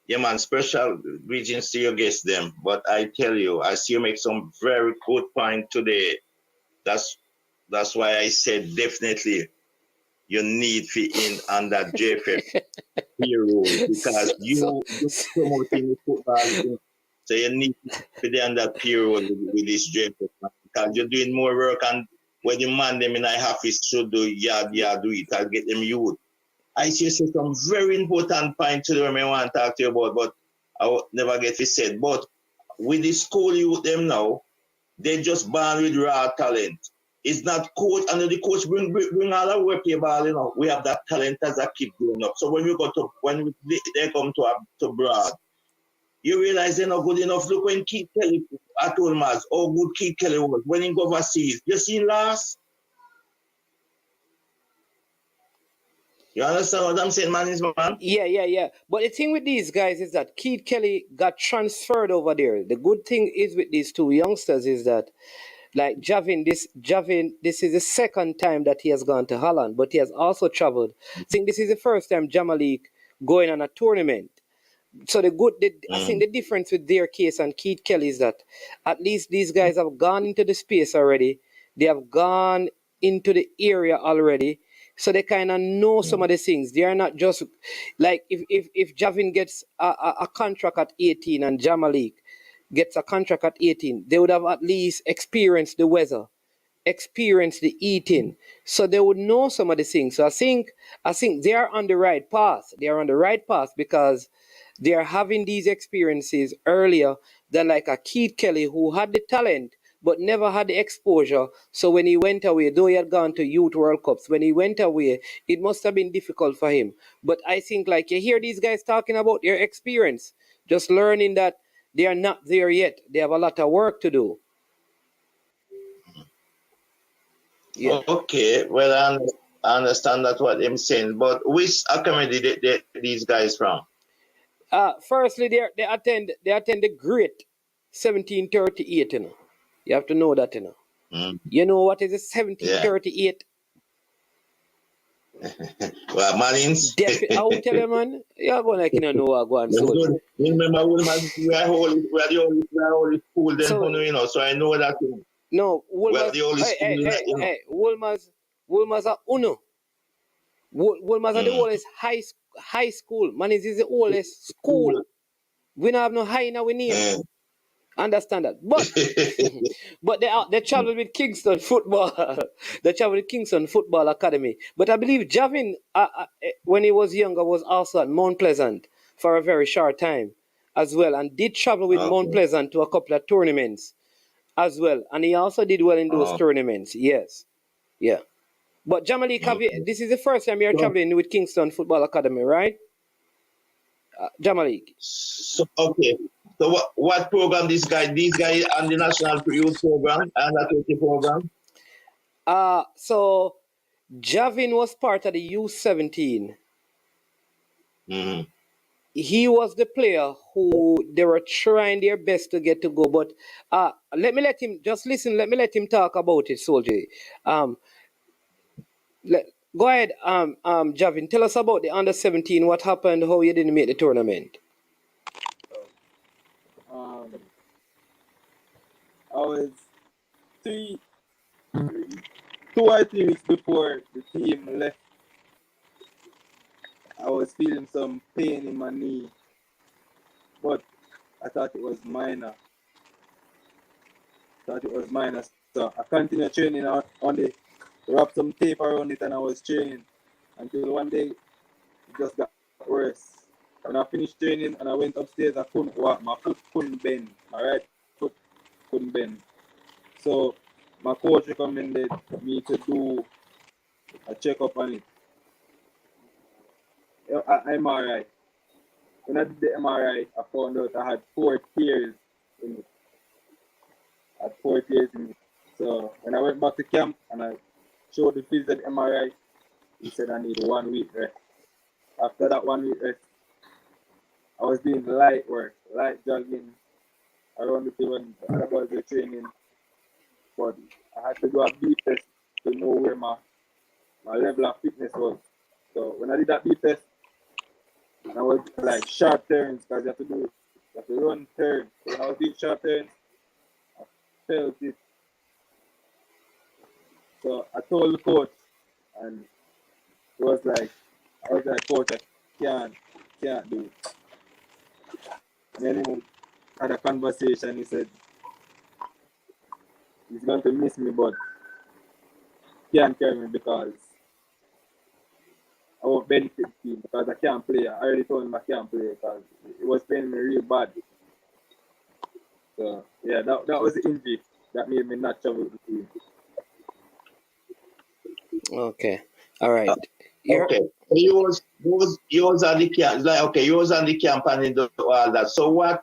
Speaker 9: Yeah, man, special greetings to your guests, them. But I tell you, I see you make some very good point today. That's That's why I said definitely you need to in on that JFF payroll because you promoting the football thing. So you need to be on that payroll with this JFF because you're doing more work and when the man them in the office should do do it and get them youth. I see some very important points to them I want to talk to you about, but I will never get it said. But with the school youth them now, they just born with raw talent. It's not coach, and the coach bring all the work play ball, We have that talent as a kid growing up. So when they come to Broad, you realize they're not good enough. Look when Keith Kelly at home, how good Keith Kelly was when he go overseas. You seen last? You understand what I'm saying, man?
Speaker 5: Yeah. But the thing with these guys is that Keith Kelly got transferred over there. The good thing is with these two youngsters is that, like Javin, this is the second time that he has gone to Holland, but he has also traveled. I think this is the first time Jamalik going on a tournament. So I think the difference with their case and Keith Kelly is that at least these guys have gone into the space already. They have gone into the area already. So they kind of know some of the things. They are not just like if Javin gets a contract at 18 and Jamalik gets a contract at 18, they would have at least experienced the weather, experienced the eating, so they would know some of the things. So I think they are on the right path. They are on the right path because they are having these experiences earlier than like a Keith Kelly who had the talent but never had the exposure. So when he went away, though he had gone to Youth World Cups, when he went away, it must have been difficult for him. But I think like you hear these guys talking about their experience, just learning that they are not there yet. They have a lot of work to do. Yeah.
Speaker 9: Okay, well, I understand that what I'm saying, but which academy did these guys from?
Speaker 5: Firstly, they attend the great 1738. You have to know that. You know what is a 1738?
Speaker 9: Well, Marines.
Speaker 5: I will tell you, man. You're going like you know what go on. So
Speaker 9: remember, we are the only school then, so I know that.
Speaker 5: No,
Speaker 9: Wolmer's the only school.
Speaker 5: Hey, Wolmer's are uno. Wolmer's are the oldest high school. Man, this is the oldest school. We don't have no high in our name. Understand that, but they travel with Kingston football. They travel with Kingston Football Academy. But I believe Javin, when he was younger, was also at Mount Pleasant for a very short time as well, and did travel with Mount Pleasant to a couple of tournaments as well, and he also did well in those tournaments. Yes, yeah. But Jamalik, this is the first time you're traveling with Kingston Football Academy, right? Jamalik.
Speaker 9: So okay. So what program these guys on the national youth program and that program?
Speaker 5: So Javin was part of the U17. He was the player who they were trying their best to get to go, but let me let him talk about it, Soldier. Go ahead, Javin. Tell us about the under-17. What happened? How you didn't make the tournament?
Speaker 6: I was 2 or 3 weeks before the team left. I was feeling some pain in my knee, but I thought it was minor. So I continued training on it, wrapped some tape around it, and I was training until one day it just got worse. When I finished training and I went upstairs, I couldn't walk. My foot couldn't bend. My right foot couldn't bend. So my coach recommended me to do a checkup on it. MRI. When I did the MRI, I found out I had 4 tears in it. So when I went back to camp and I showed the physio the MRI, he said I need 1 week rest. After that 1 week rest, I was doing light work, light jogging around the field when the other boys were training. But I had to do a beep test to know where my level of fitness was. So when I did that beep test, I was like sharp turns because you have to run turns. So when I was doing sharp turns, I felt it. So I told the coach, and he was like, coach, I can't do it. And then he had a conversation. He said he's going to miss me, but can't carry me because I won't benefit the team because I can't play. I already told him I can't play because it was paying me real bad. So yeah, that was the injury that made me not travel with the team.
Speaker 5: Okay. All right.
Speaker 9: Okay. You was at the camp, like, okay, you was on the camp and do all that. So what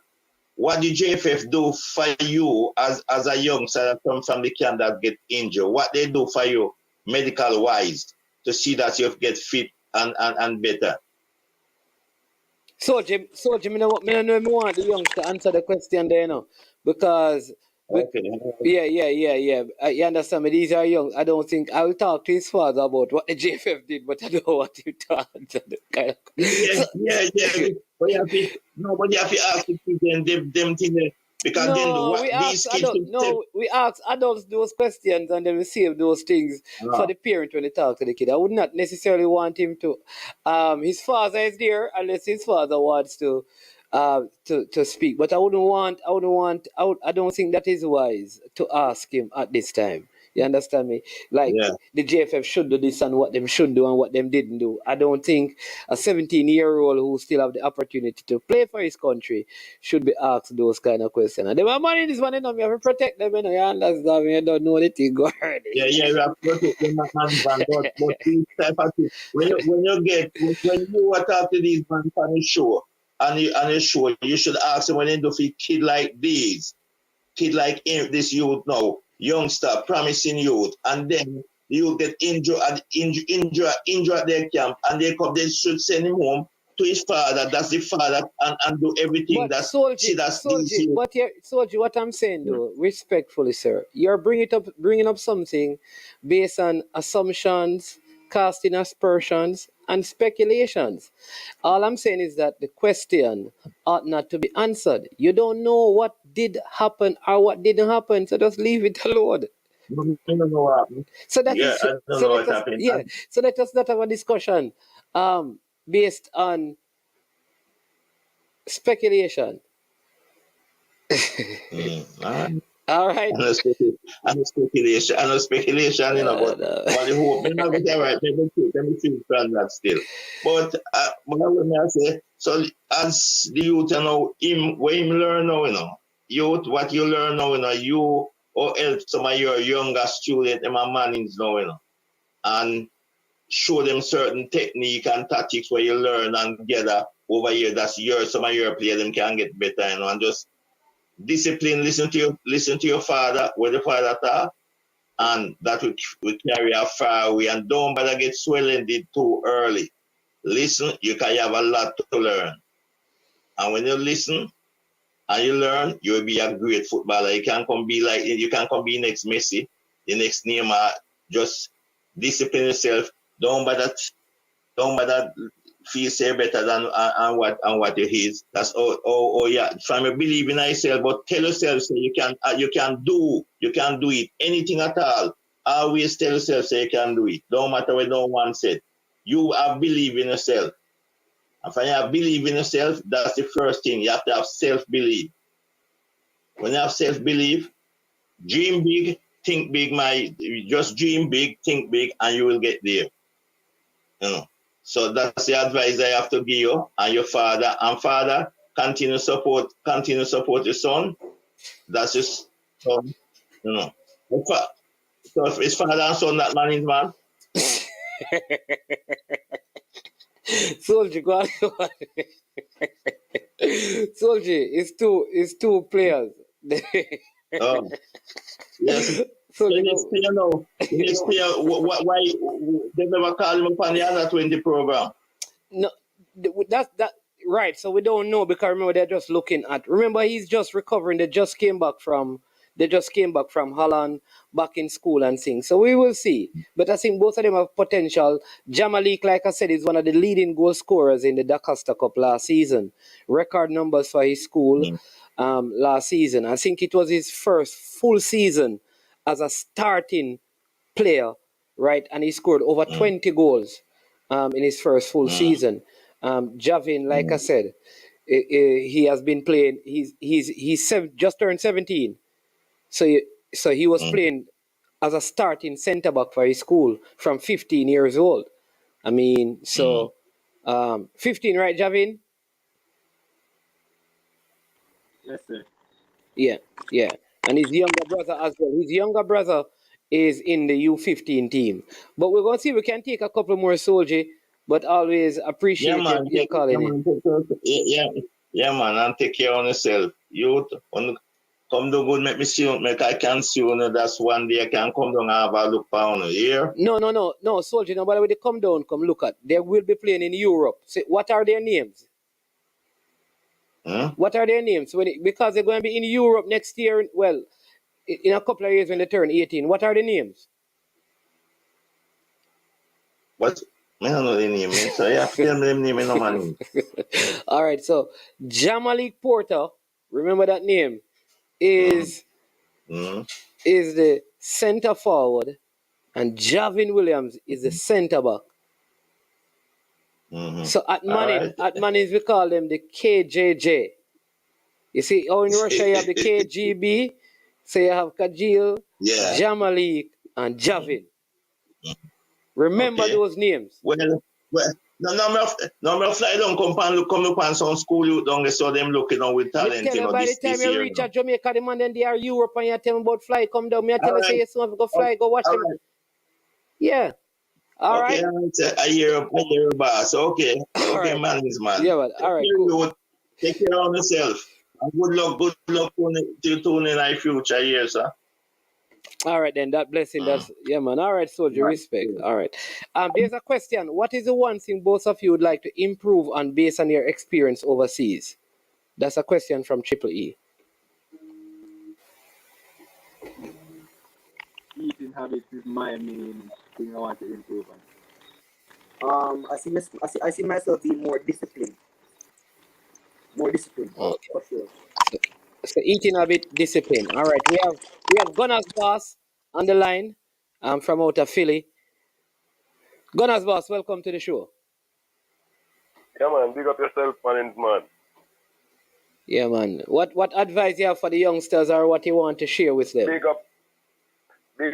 Speaker 9: did JFF do for you as a youngster that come from the camp that get injured? What they do for you medical wise to see that you get fit and better?
Speaker 5: So Jim, me know what me know me want the youngster answer the question there, you know, because
Speaker 9: Okay.
Speaker 5: yeah. You understand me? These are young. I don't think I will talk to his father about what the JFF did, but I don't want him to answer the kind of.
Speaker 9: Yeah. But you have to ask the kids them things because then
Speaker 5: No,
Speaker 9: what
Speaker 5: we
Speaker 9: these
Speaker 5: ask
Speaker 9: kids
Speaker 5: adults.
Speaker 9: can say.
Speaker 5: No, we ask adults those questions, and then we save those things for the parent when they talk to the kid. I would not necessarily want him to. His father is there unless his father wants to speak. But I wouldn't want. I don't think that is wise to ask him at this time. You understand me? Like
Speaker 9: Yeah.
Speaker 5: the JFF should do this and what them should do and what them didn't do. I don't think a 17-year-old who still have the opportunity to play for his country should be asked those kind of questions. And they were money this one, you know, me have to protect them, you know, you understand me? You don't know the thing go hard.
Speaker 9: Yeah, you have to protect them and but these type of things. When you talk to these man on the show you should ask them when they do for kid like these. Kid like him, this youth now, youngster, promising youth, and then you get injured at their camp, and they should send him home to his father. That's the father, and do everything.
Speaker 5: But
Speaker 9: That's these youth.
Speaker 5: Soldier, what I'm saying though, respectfully, sir, you're bringing up something based on assumptions, casting aspersions, and speculations. All I'm saying is that the question ought not to be answered. You don't know what did happen or what didn't happen, so just leave it alone.
Speaker 9: I don't know what happened.
Speaker 5: So that
Speaker 9: Yeah,
Speaker 5: is
Speaker 9: I don't
Speaker 5: so
Speaker 9: know
Speaker 5: let
Speaker 9: what
Speaker 5: us
Speaker 9: happened.
Speaker 5: yeah. So let us not have a discussion based on speculation. All right.
Speaker 9: I know speculation, you know, but the hope, they're not going to right, let me see from that still. But when I say, so as the youth, you know, what him learn now, you know, youth, what you learn now, you know, you or help some of your younger students, them and mannings now, you know, and show them certain technique and tactics where you learn and gather over here, that's some of your players, them can get better, you know, and just discipline, listen to your father, where the father talk, and that will carry you far away. And don't bother get swelling it too early. Listen, you can have a lot to learn. And when you listen and you learn, you'll be a great footballer. You can come be next Messi, the next Neymar. Just discipline yourself. Don't bother feel say better than what you is. That's oh yeah. From you believe in yourself, but tell yourself say you can do it. Anything at all. Always tell yourself say you can do it. Don't matter what no one said. You have believe in yourself. And when you have believe in yourself, that's the first thing. You have to have self-belief. When you have self-belief, dream big, think big, just dream big, think big, and you will get there. You know. So that's the advice I have to give you and your father. And father, continue support your son. That's just son, you know. So if it's father and son that man is man.
Speaker 5: Soldier, go on. Soldier, it's two players.
Speaker 9: Oh. Yes.
Speaker 5: Soldier,
Speaker 9: The next player now. The next player, why they never call him upon the under 20 program?
Speaker 5: No, that's right. So we don't know because remember they're just looking at. Remember he's just recovering. They just came back from Holland, back in school and things. So we will see. But I think both of them have potential. Jamalik, like I said, is one of the leading goal scorers in the DaCosta Cup last season. Record numbers for his school last season. I think it was his first full season as a starting player, right? And he scored over 20 goals in his first full season. Javin, like I said, he has been playing. Just turned 17, so he was playing as a starting centre back for his school from 15 years old. I mean, so 15, right, Javin?
Speaker 6: Yes, sir.
Speaker 5: Yeah, yeah. And his younger brother as well. His younger brother is in the U15 team. But we're going to see if we can take a couple more, Soldier. But always
Speaker 9: Yeah,
Speaker 5: appreciate
Speaker 9: man.
Speaker 5: you
Speaker 9: Yeah,
Speaker 5: calling in.
Speaker 9: man. Yeah, man. And take care of yourself. You come do good, make me see you, make I can see you. That's one day I can come down and have a look for you. Here.
Speaker 5: No, Soldier. Nobody will come down, come look at. They will be playing in Europe. See, what are their names? What are their names? Because they're going to be in Europe next year. Well, in a couple of years when they turn 18. What are the names?
Speaker 9: What? I don't know the name, man. So yeah, tell me the name, I know my name.
Speaker 5: All right, so Jamalik Porter, remember that name, is the center forward, and Javin Williams is the center back. So at Mannings, we call them the KJJ. You see, in Russia you have the KGB, so you have Kajil, Jamalik, and Javin. Remember those names.
Speaker 9: Well, no, me fly down, come up on some school youth down there, so them looking on with talent,
Speaker 5: Tell
Speaker 9: you
Speaker 5: you
Speaker 9: know,
Speaker 5: by the
Speaker 9: this
Speaker 5: time you
Speaker 9: year.
Speaker 5: reach at Jamaica, the man then they are Europe, and you tell me about fly, come down. Me I tell you, say, yes, go fly, go watch them. Yeah. All right.
Speaker 9: I hear boss. Okay, man is man.
Speaker 5: Yeah, but all right, cool.
Speaker 9: Take care of yourself. And good luck to tune in our future here, sir.
Speaker 5: All right, then that blessing. That's man. All right, soldier, respect. All right. There's a question. What is the one thing both of you would like to improve on based on your experience overseas? That's a question from Triple E.
Speaker 6: Eating habits is my main thing I want to improve on.
Speaker 8: I see myself being more disciplined. More disciplined, for sure.
Speaker 5: So eating a bit discipline. All right, we have Gunners Boss on the line. From out of Philly. Gunners Boss, welcome to the show.
Speaker 10: Yeah, man, big up yourself, man.
Speaker 5: Yeah, man. What advice you have for the youngsters, or what you want to share with them?
Speaker 10: Big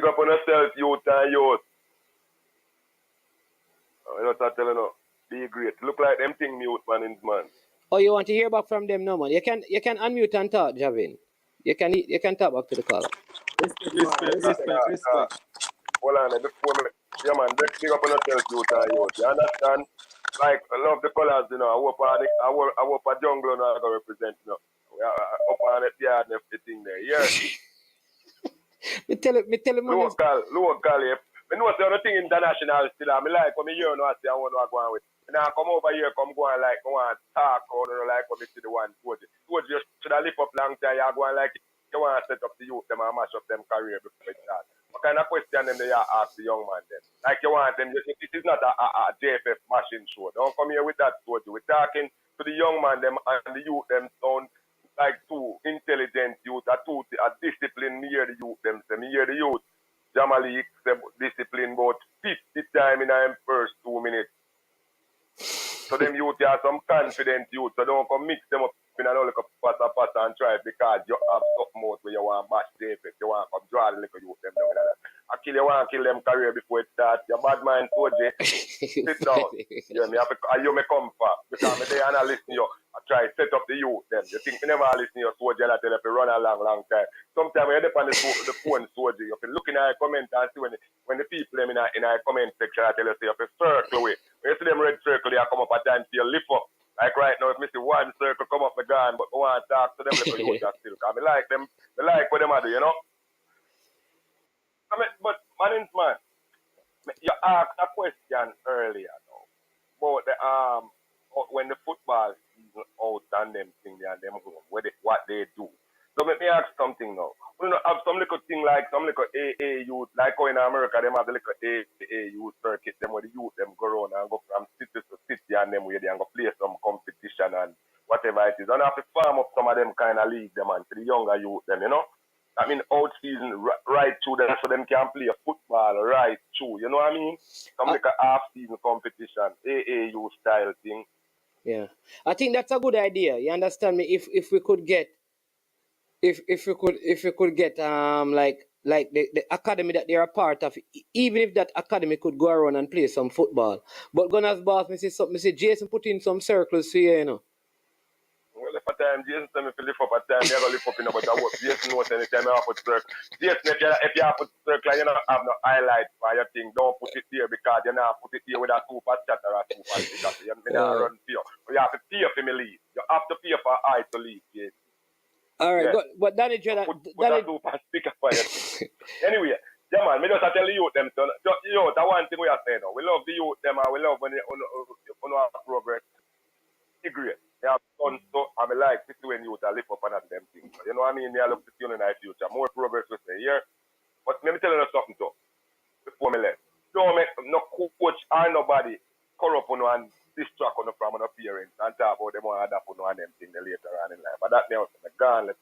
Speaker 10: up on yourself, youth and youth. You know what I'm telling you? Be great. Look like them thing mute, man.
Speaker 5: Oh, you want to hear back from them, no, man? You can unmute and talk, Javin. You can talk back to the caller.
Speaker 6: Respect.
Speaker 10: Hold on, before me. Yeah, man, big up on yourself, youth and youth. You understand? Like, I love the colors, you know. I hope a jungle now I going to represent, you know. Up on the yard and everything there. Yeah.
Speaker 5: me tell him.
Speaker 10: Local, yeah. I know what's the other thing international still. I like when I hear no I say I want to go on with. And I come over here, come go and like go and talk or like when I see the one told you just should have live up long time, you go and like you want to set up the youth them and mash up them career before it start. What kind of question them they ask the young man then? Like you want them, it is not a JFF machine show. Don't come here with that told you. We're talking to the young man them and the youth them sound like two intelligent youth, a disciplined near the youth them. Near the youth. Jamalik discipline about 50 times in the first 2 minutes. So them youth are some confident youth, so don't come mix them up in a little pata and try it because you have something out where you want to bash the effect, you want to come draw the little youth them down there. You want to kill them career before it starts. Your bad mind soldier, sit down. You may come for because they are not listening to you. I try to set up the youth them. You think you never listen to your soldier and tell you to run a long time. Sometimes when you're on the phone soldier, you can look in our comment and see when the people in our comment section I tell you say you have to circle away. When you see them red circle, they come up at times to your lift up. Like right now, if I see one circle come up my gun, but I want to talk to them little youth that still. Because I like them, I like what them do, you know? But man, you asked a question earlier now about the when the football season out and them thing and them home, what they do. So let me ask something now. We have some little thing like some little AA youth, like how in America them have the little AA youth circuit, them where the youth them go around and go from city to city and them where they go play some competition and whatever it is. And have to farm up some of them kind of league them and to the younger youth them, you know. I mean, out season right through there so them can play football right through. You know what I mean? Some like a half season competition, AAU style thing.
Speaker 5: Yeah, I think that's a good idea. You understand me? If we could get if we could get like the academy that they're a part of, even if that academy could go around and play some football. But Gunners boss, me see something. Me see Jason put in some circles here, you know.
Speaker 10: Well, if a time Jason tell me to lift up a time, me I go lift up in but I work. Jason knows anytime I put circle. Jason, if you have put circle, you don't have no highlight for your thing. Don't put it there because you not put it there with a super chat or a super sticker. You not run for you. You have to pay for me leave. You have to pay for I to leave, Jason.
Speaker 5: All right,
Speaker 10: Yeah.
Speaker 5: but Danny Dread,
Speaker 10: Put a super sticker for you. Anyway, yeah man, me just tell the youth them, so, you know, that one thing we are saying now. We love the youth them and we love when you have progress. It's great. They have done so, and I like to see when youth are lift up and them things. You know what I mean? I love to see you in the future. More progress we say here. But let me tell you something too, before me let. Don't make no coach or nobody corrupt on and distract on from an appearance and talk about them and adapt on them things later on in life. But that now, gone, let's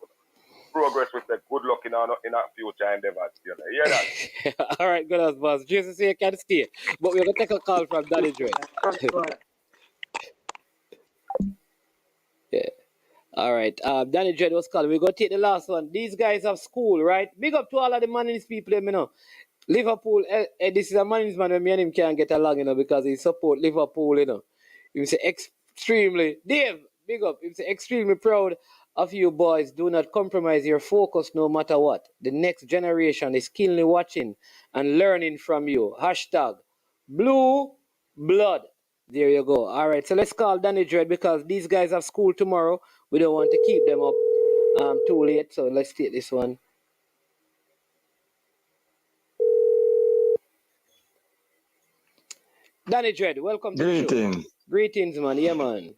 Speaker 10: progress with the good luck in our future endeavors. You know, hear that?
Speaker 5: all right, good as boss. Jason say you can stay, but we're gonna take a call from Danny Dread. Yeah. All right. Danny Dread was calling. We're gonna take the last one. These guys have school, right? Big up to all of the Mannings people, you know. Liverpool, this is a Mannings man when me and him can't get along, you know, because he support Liverpool, you know. He was extremely Dave, big up. He was extremely proud of you boys. Do not compromise your focus no matter what. The next generation is keenly watching and learning from you. Hashtag Blue Blood. There you go. All right, so let's call Danny Dread because these guys have school tomorrow. We don't want to keep them up too late, so let's take this one. Danny Dread, welcome to the show. Greetings, man. Yeah, man.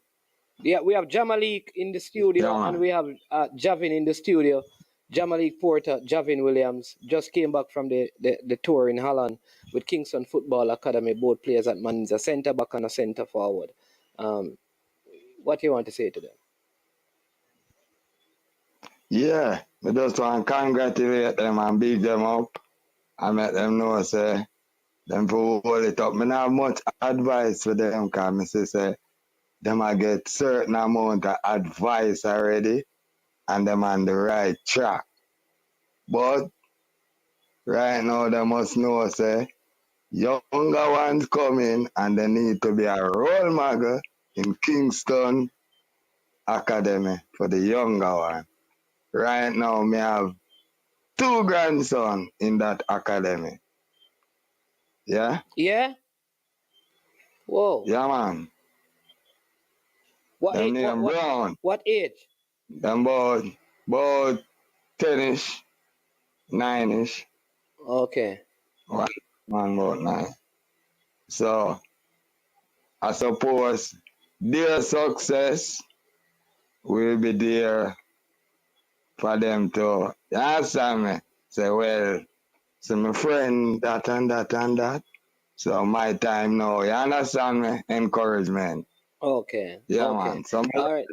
Speaker 5: Yeah, we have Jamalik in the studio and we have Javin in the studio. Jamalik Porter, Javin Williams just came back from the tour in Holland with Kingston Football Academy. Both players at Mannings, a centre back and a centre forward. What do you want to say to them?
Speaker 11: Yeah, I just want to congratulate them and big them up and let them know, say, them for hold it up. I don't have much advice for them because I say, them I get certain amount of advice already and them on the right track. But right now they must know, say, younger ones coming and they need to be a role model in Kingston Academy for the younger one. Right now, me have 2 grandsons in that academy. Yeah?
Speaker 5: Yeah? Whoa.
Speaker 11: Yeah, man.
Speaker 5: What
Speaker 11: Them
Speaker 5: age?
Speaker 11: name Brown.
Speaker 5: What age?
Speaker 11: Them about 10-ish, 9-ish.
Speaker 5: Okay.
Speaker 11: One about 9. So, I suppose their success will be there for them to, you understand me? Say, well, so my friend, that and that and that. So my time now, you understand me? Encouragement.
Speaker 5: Okay.
Speaker 11: Yeah,
Speaker 5: okay.
Speaker 11: man. So
Speaker 5: all right.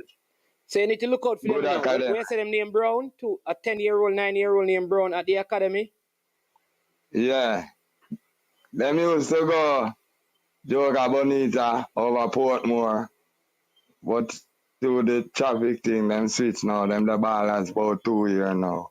Speaker 5: So you need to look out for them now. Where say them name Brown? To a 10-year-old, 9-year-old named Brown at the academy?
Speaker 11: Yeah. Them used to go Joga Bonita over Portmore. But through the traffic thing, them switch now. Them the ball has about 2 years now.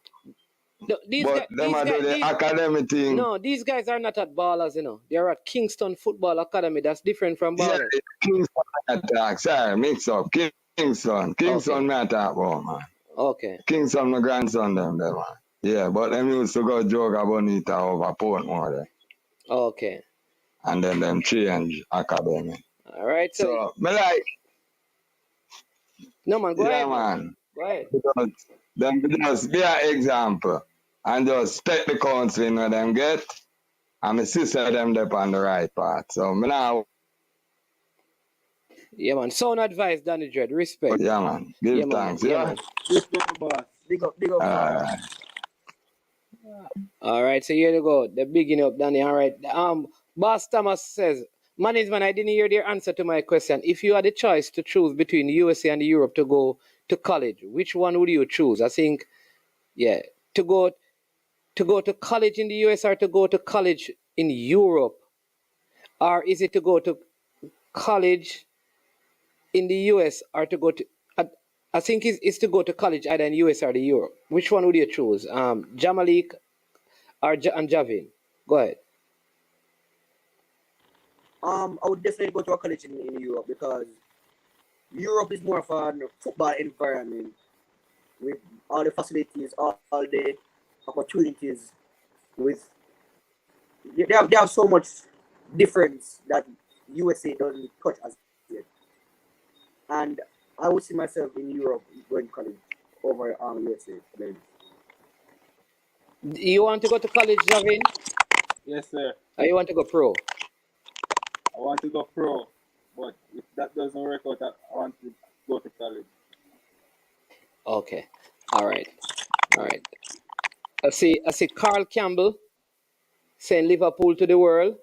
Speaker 5: No,
Speaker 11: do the academy thing.
Speaker 5: No, these guys are not at Ballers, you know. They're at Kingston Football Academy. That's different from Ballers.
Speaker 11: Yeah, Kingston attack. Sorry, mix up. Kingston. Kingston me attack about, man.
Speaker 5: Okay.
Speaker 11: Kingston, my grandson, them there, man. Yeah, but them used to go Joga Bonita over Portmore there.
Speaker 5: Okay.
Speaker 11: And then them change academy.
Speaker 5: All right.
Speaker 11: So me like.
Speaker 5: No, man, go ahead.
Speaker 11: Man.
Speaker 5: Go ahead.
Speaker 11: Because them just be an example. And just take the counseling where them get. And my sister them there on the right path. So me now.
Speaker 5: Yeah, man. Sound advice, Danny Dread. Respect.
Speaker 11: Yeah, man. Give thanks.
Speaker 5: Man.
Speaker 8: Big up.
Speaker 5: All right, so here you go. They're bigging up, Danny. All right. Boss Thomas says, management, I didn't hear their answer to my question. If you had a choice to choose between the USA and Europe to go to college, which one would you choose? I think, yeah, to go to go to college in the US or to go to college in Europe? Or is it to go to college in the US or to go to, I think it's to go to college either in the US or the Europe. Which one would you choose? Jamalik or and Javin? Go ahead.
Speaker 8: I would definitely go to a college in Europe because Europe is more of a football environment with all the facilities, all the opportunities. With they have so much difference that USA doesn't touch as yet. And I would see myself in Europe going college over USA. Then.
Speaker 5: You want to go to college, Javin?
Speaker 6: Yes, sir.
Speaker 5: Or you want to go pro?
Speaker 6: I want to go pro, but if that doesn't work out, I want to go to college.
Speaker 5: Okay. All right. I see Carl Campbell saying Liverpool to the world.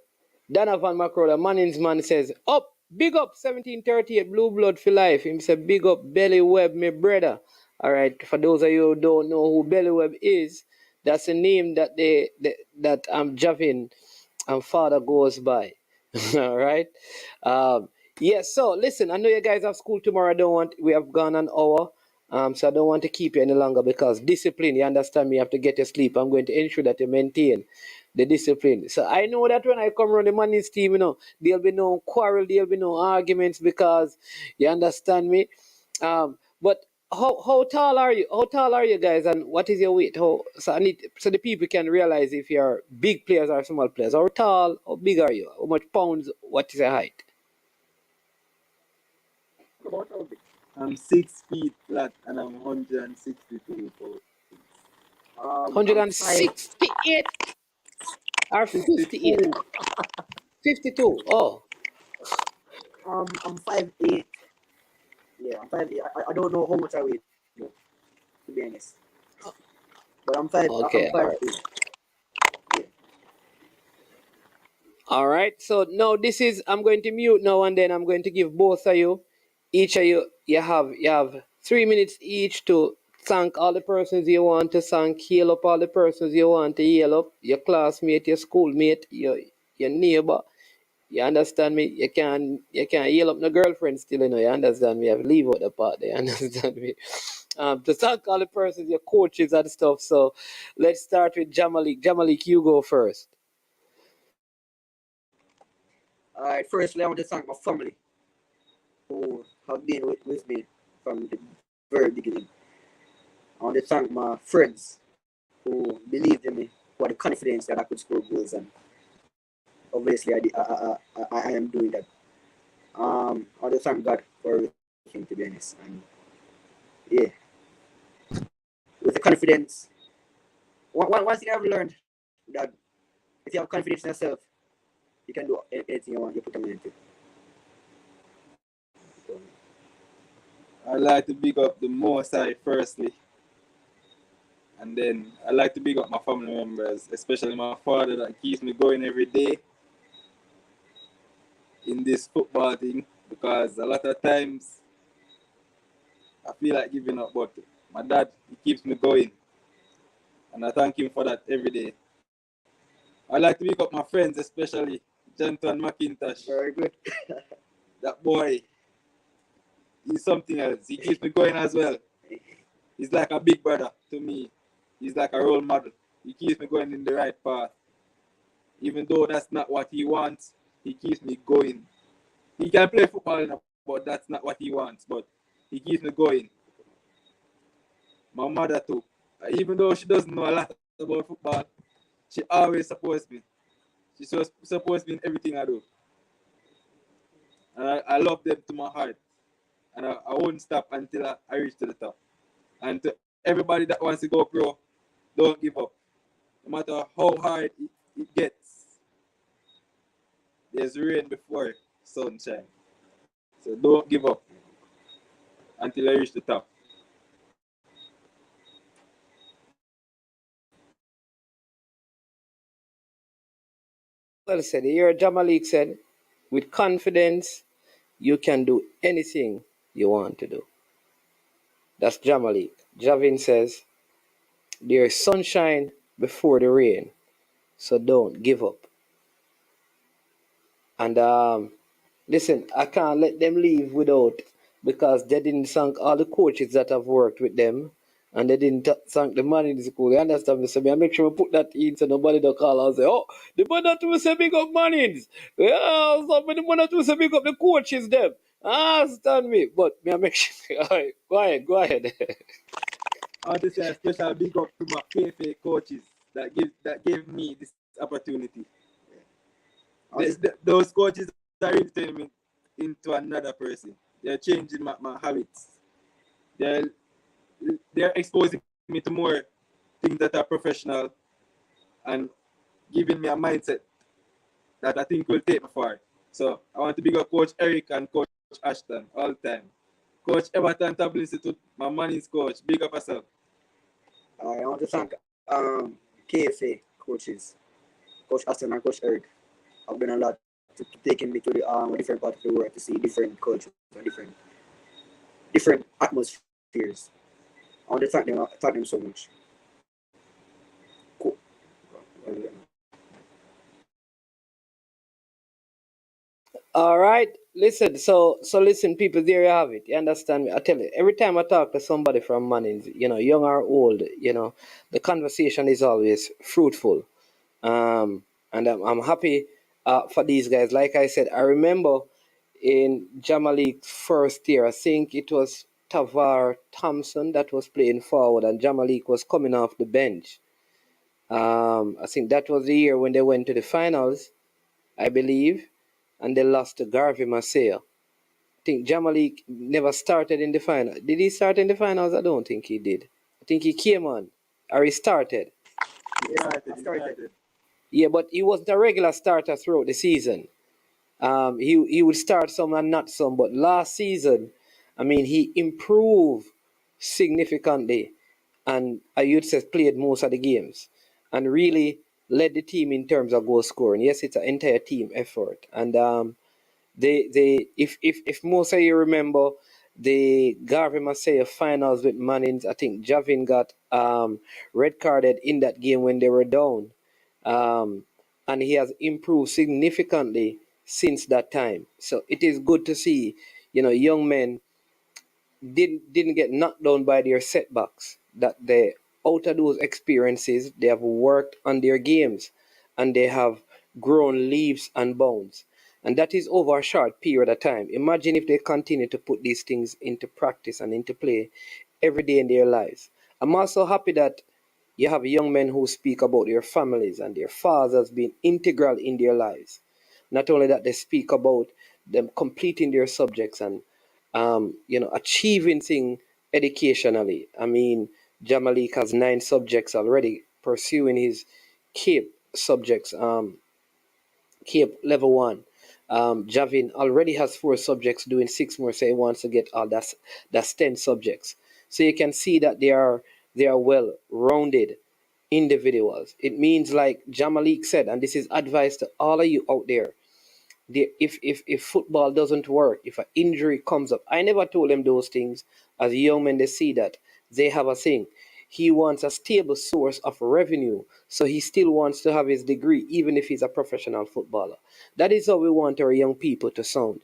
Speaker 5: Donovan McCrory, Manning's man says, up, big up 1738, blue blood for life. Him say, big up Belly Web, my brother. All right, for those of you who don't know who Belly Web is, that's a name that Javin father goes by. All right. Yes. So listen, I know you guys have school tomorrow. We have gone an hour. So I don't want to keep you any longer because discipline, you understand me, you have to get your sleep. I'm going to ensure that you maintain the discipline. So I know that when I come around the Manny's team, there'll be no quarrel, there'll be no arguments because you understand me. But how tall are you? How tall are you guys and what is your weight? So the people can realize if you're big players or small players. How tall, how big are you? How much pounds, what is your height?
Speaker 6: I'm 6 feet flat and I'm 162 pounds.
Speaker 5: 168 or 58? 52. Oh.
Speaker 8: I'm 5'8". Yeah, I'm 5'8". I don't know how much I weigh, to be honest. But I'm 5'8".
Speaker 5: Okay. All right. So now I'm going to mute now and then I'm going to give both of you, each of you have 3 minutes each to thank all the persons you want to thank, heal up all the persons you want to heal up, your classmate, your schoolmate, your neighbor. You understand me? You can't heal up no girlfriend still, you understand me? You have to leave out the part there, you understand me? To thank all the persons, your coaches and stuff. So let's start with Jamalik. Jamalik, you go first.
Speaker 8: All right, firstly, I want to thank my family who have been with me from the very beginning. I want to thank my friends who believed in me, who had the confidence that I could score goals, and obviously I am doing that. I want to thank God for everything, to be honest. And yeah, with the confidence, one thing I've learned that if you have confidence in yourself, you can do anything you want. You put them into.
Speaker 6: I like to big up the Most High firstly. And then I like to big up my family members, especially my father that keeps me going every day in this football thing, because a lot of times I feel like giving up, but my dad, he keeps me going. And I thank him for that every day. I like to big up my friends, especially Jonathan McIntosh.
Speaker 8: Very good.
Speaker 6: That boy, he's something else. He keeps me going as well. He's like a big brother to me. He's like a role model. He keeps me going in the right path. Even though that's not what he wants, he keeps me going. He can play football now, but that's not what he wants. But he keeps me going. My mother too. Even though she doesn't know a lot about football, she always supports me. She supports me in everything I do. And I love them to my heart. And I won't stop until I reach to the top. And to everybody that wants to go pro, don't give up. No matter how hard it gets, there's rain before sunshine. So don't give up until I reach the top.
Speaker 5: Well said. Here Jamalik said, with confidence, you can do anything you want to do. That's Jamalik. Javin says, there is sunshine before the rain. So don't give up. And listen, I can't let them leave without, because they didn't thank all the coaches that have worked with them, and they didn't thank the man in the school. You understand me? So I make sure we put that in so nobody don't call and say, oh, the man that will say big up Mannings. Yeah, somebody the man that will say big up the coaches them. Understand me? But me I make sure. All right, go ahead.
Speaker 6: I want to say a special big up to my KFA coaches that gave me this opportunity. Those coaches are really turning me into another person. They're changing my habits. They're exposing me to more things that are professional and giving me a mindset that I think will take me far. So I want to big up Coach Eric and Coach Ashton all the time. Coach Everton Tablet Institute, my Mannings coach, big up yourself.
Speaker 8: I want to thank KFA coaches, Coach Ashton and Coach Eric. I've been a lot to taking me to the different parts of the world to see different cultures and different atmospheres. I want to thank them so much. Cool.
Speaker 5: All right. Listen, so listen, people, there you have it. You understand me? I tell you, every time I talk to somebody from Mannings, young or old, the conversation is always fruitful. And I'm happy for these guys. Like I said, I remember in Jamalik's first year, I think it was Tavar Thompson that was playing forward, and Jamalik was coming off the bench. I think that was the year when they went to the finals, I believe, and they lost to Garvey Maseo. I think Jamalik never started in the final. Did he start in the finals? I don't think he did. I think he came on, or he started.
Speaker 8: Yeah, I started.
Speaker 5: Yeah, but he wasn't a regular starter throughout the season. He would start some and not some, but last season, I mean, he improved significantly, and you'd say played most of the games, and really led the team in terms of goal scoring. Yes, it's an entire team effort, and if most of you remember the Garvey Maseo finals with Mannings, I think Javin got red carded in that game when they were down. Um, and he has improved significantly since that time. So it is good to see, young men didn't get knocked down by their setbacks. That they out of those experiences, they have worked on their games, and they have grown leaps and bounds. And that is over a short period of time. Imagine if they continue to put these things into practice and into play every day in their lives. I'm also happy that you have young men who speak about their families and their fathers being integral in their lives. Not only that, they speak about them completing their subjects and achieving things educationally. I mean, Jamalik has 9 subjects already pursuing his CAPE subjects, CAPE level 1. Javin already has 4 subjects, doing 6 more, so he wants to get all that's 10 subjects. So you can see that they are well rounded individuals. It means, like Jamalik said, and this is advice to all of you out there, if football doesn't work, if an injury comes up, I never told them those things. As young men, they see that they have a thing. He wants a stable source of revenue, so he still wants to have his degree, even if he's a professional footballer. That is how we want our young people to sound.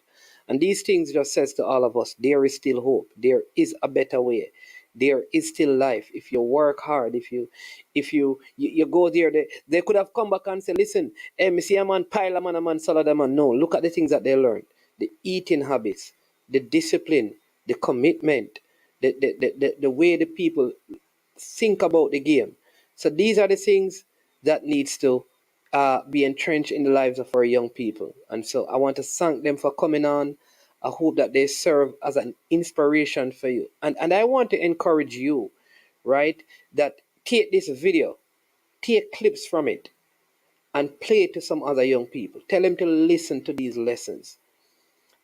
Speaker 5: And these things just says to all of us, there is still hope. There is a better way. There is still life if you work hard. If you go there, they could have come back and say, listen, hey, me see a man pile a man, a man salad a man. No, look at the things that they learned. The eating habits, the discipline, the commitment, the way the people think about the game. So these are the things that needs to be entrenched in the lives of our young people. And so I want to thank them for coming on. I hope that they serve as an inspiration for you. And I want to encourage you, right, that take this video, take clips from it, and play it to some other young people. Tell them to listen to these lessons.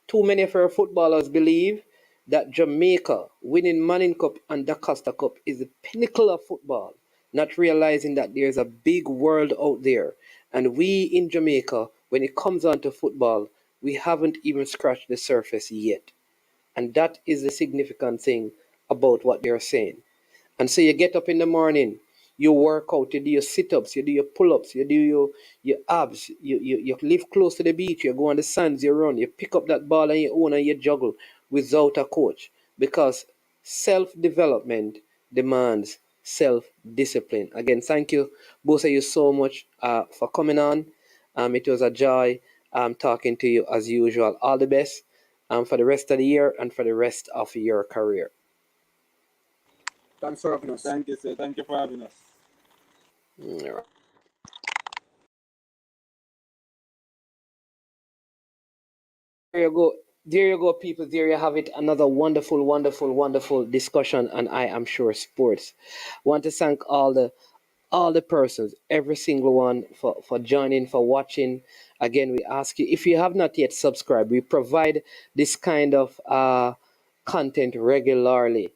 Speaker 5: Too many of our footballers believe that Jamaica winning Manning Cup and the Costa Cup is the pinnacle of football, not realizing that there's a big world out there. And we in Jamaica, when it comes on to football, we haven't even scratched the surface yet. And that is the significant thing about what they're saying. And so you get up in the morning, your workout, you do your sit-ups, you do your pull-ups, you do your abs, you live close to the beach, you go on the sands, you run, you pick up that ball on your own and you juggle without a coach. Because self-development demands self-discipline. Again, thank you, both of you, so much for coming on. It was a joy talking to you as usual. All the best for the rest of the year and for the rest of your career.
Speaker 8: Thanks for having us.
Speaker 6: Thank you, sir. Thank you for having us.
Speaker 5: All right. There you go, people. There you have it. Another wonderful, wonderful, wonderful discussion on I Am Sure Sports. Want to thank all the persons, every single one for joining, for watching. Again, we ask you, if you have not yet subscribed, we provide this kind of content regularly,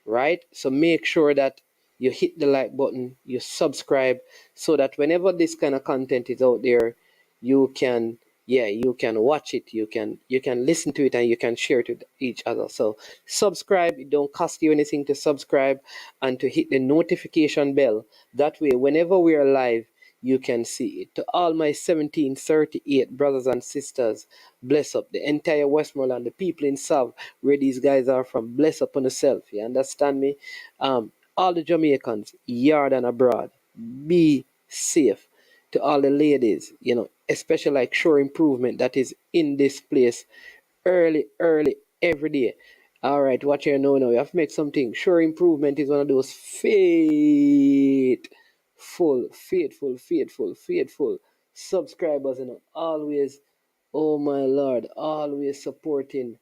Speaker 5: right? So make sure that you hit the like button, you subscribe, so that whenever this kind of content is out there, you can watch it, you can listen to it, and you can share it with each other. So subscribe. It don't cost you anything to subscribe and to hit the notification bell. That way, whenever we are live, you can see it. To all my 1738 brothers and sisters, bless up. The entire Westmoreland, the people in South, where these guys are from, bless up on yourself. You understand me? All the Jamaicans, yard and abroad, be safe. To all the ladies, especially like Sure Improvement that is in this place early every day. All right, watch here now. You have to make something. Sure Improvement is one of those faithful subscribers, always, oh my Lord, always supporting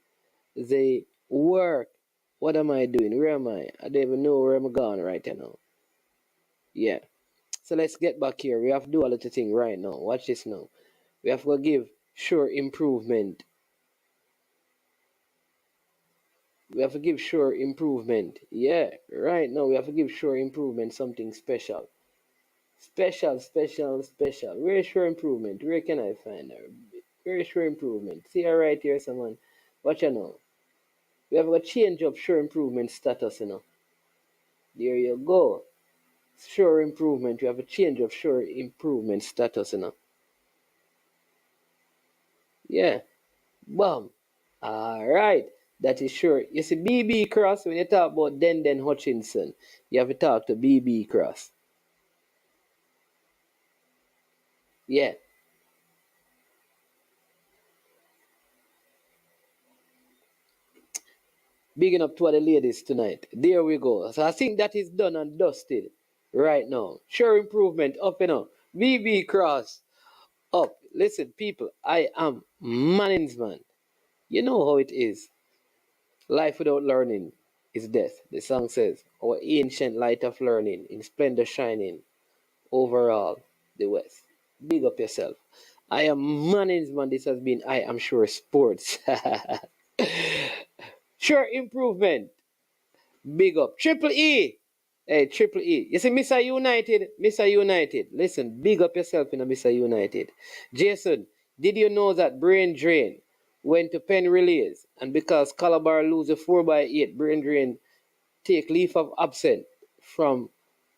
Speaker 5: the work. What am I doing? Where am I? I don't even know where I'm going right now. Yeah. So let's get back here. We have to do a little thing right now. Watch this now. We have to give Sure Improvement. We have to give Sure Improvement. Yeah, right now we have to give Sure Improvement something special. Special. Where is Sure Improvement? Where can I find her? Where is Sure Improvement? See her right here, someone. Watch her now. We have a change of Sure Improvement status, There you go. Sure Improvement. You have a change of Sure Improvement status, Yeah. Bam. All right. That is Sure. You see, BB Cross, when you talk about Den Hutchinson, you have to talk to BB Cross. Yeah. Bigging up to all the ladies tonight. There we go. So I think that is done and dusted right now. Sure Improvement up, BB Cross up. Listen, people, I am Manning's man. You know how it is. Life without learning is death. The song says, our ancient light of learning in splendor shining over all the West. Big up yourself. I am Manning's man. This has been I Am Sure Sports. Sure Improvement. Big up. Triple E. Hey, Triple E. You see, Mr. United. Listen, big up yourself in a Mr. United. Jason, did you know that Brain Drain went to pen relays, and because Calabar lose a 4x8, Brain Drain take leave of absence from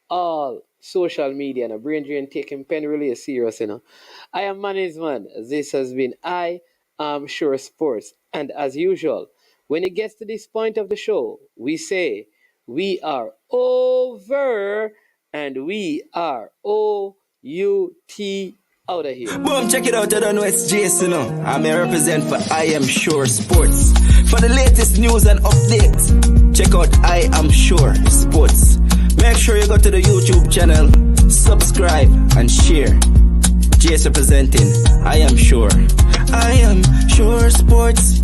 Speaker 5: all social media, and Brain Drain taking pen relays serious, I am Manning's man. This has been I Am Sure Sports, and as usual, when it gets to this point of the show, we say we are over and we are O-U-T out of here.
Speaker 12: Boom, check it out. I don't know it's Jason. I'm a represent for I Am Sure Sports. For the latest news and updates, check out I Am Sure Sports. Make sure you go to the YouTube channel, subscribe and share. Jason representing I Am Sure. I Am Sure Sports.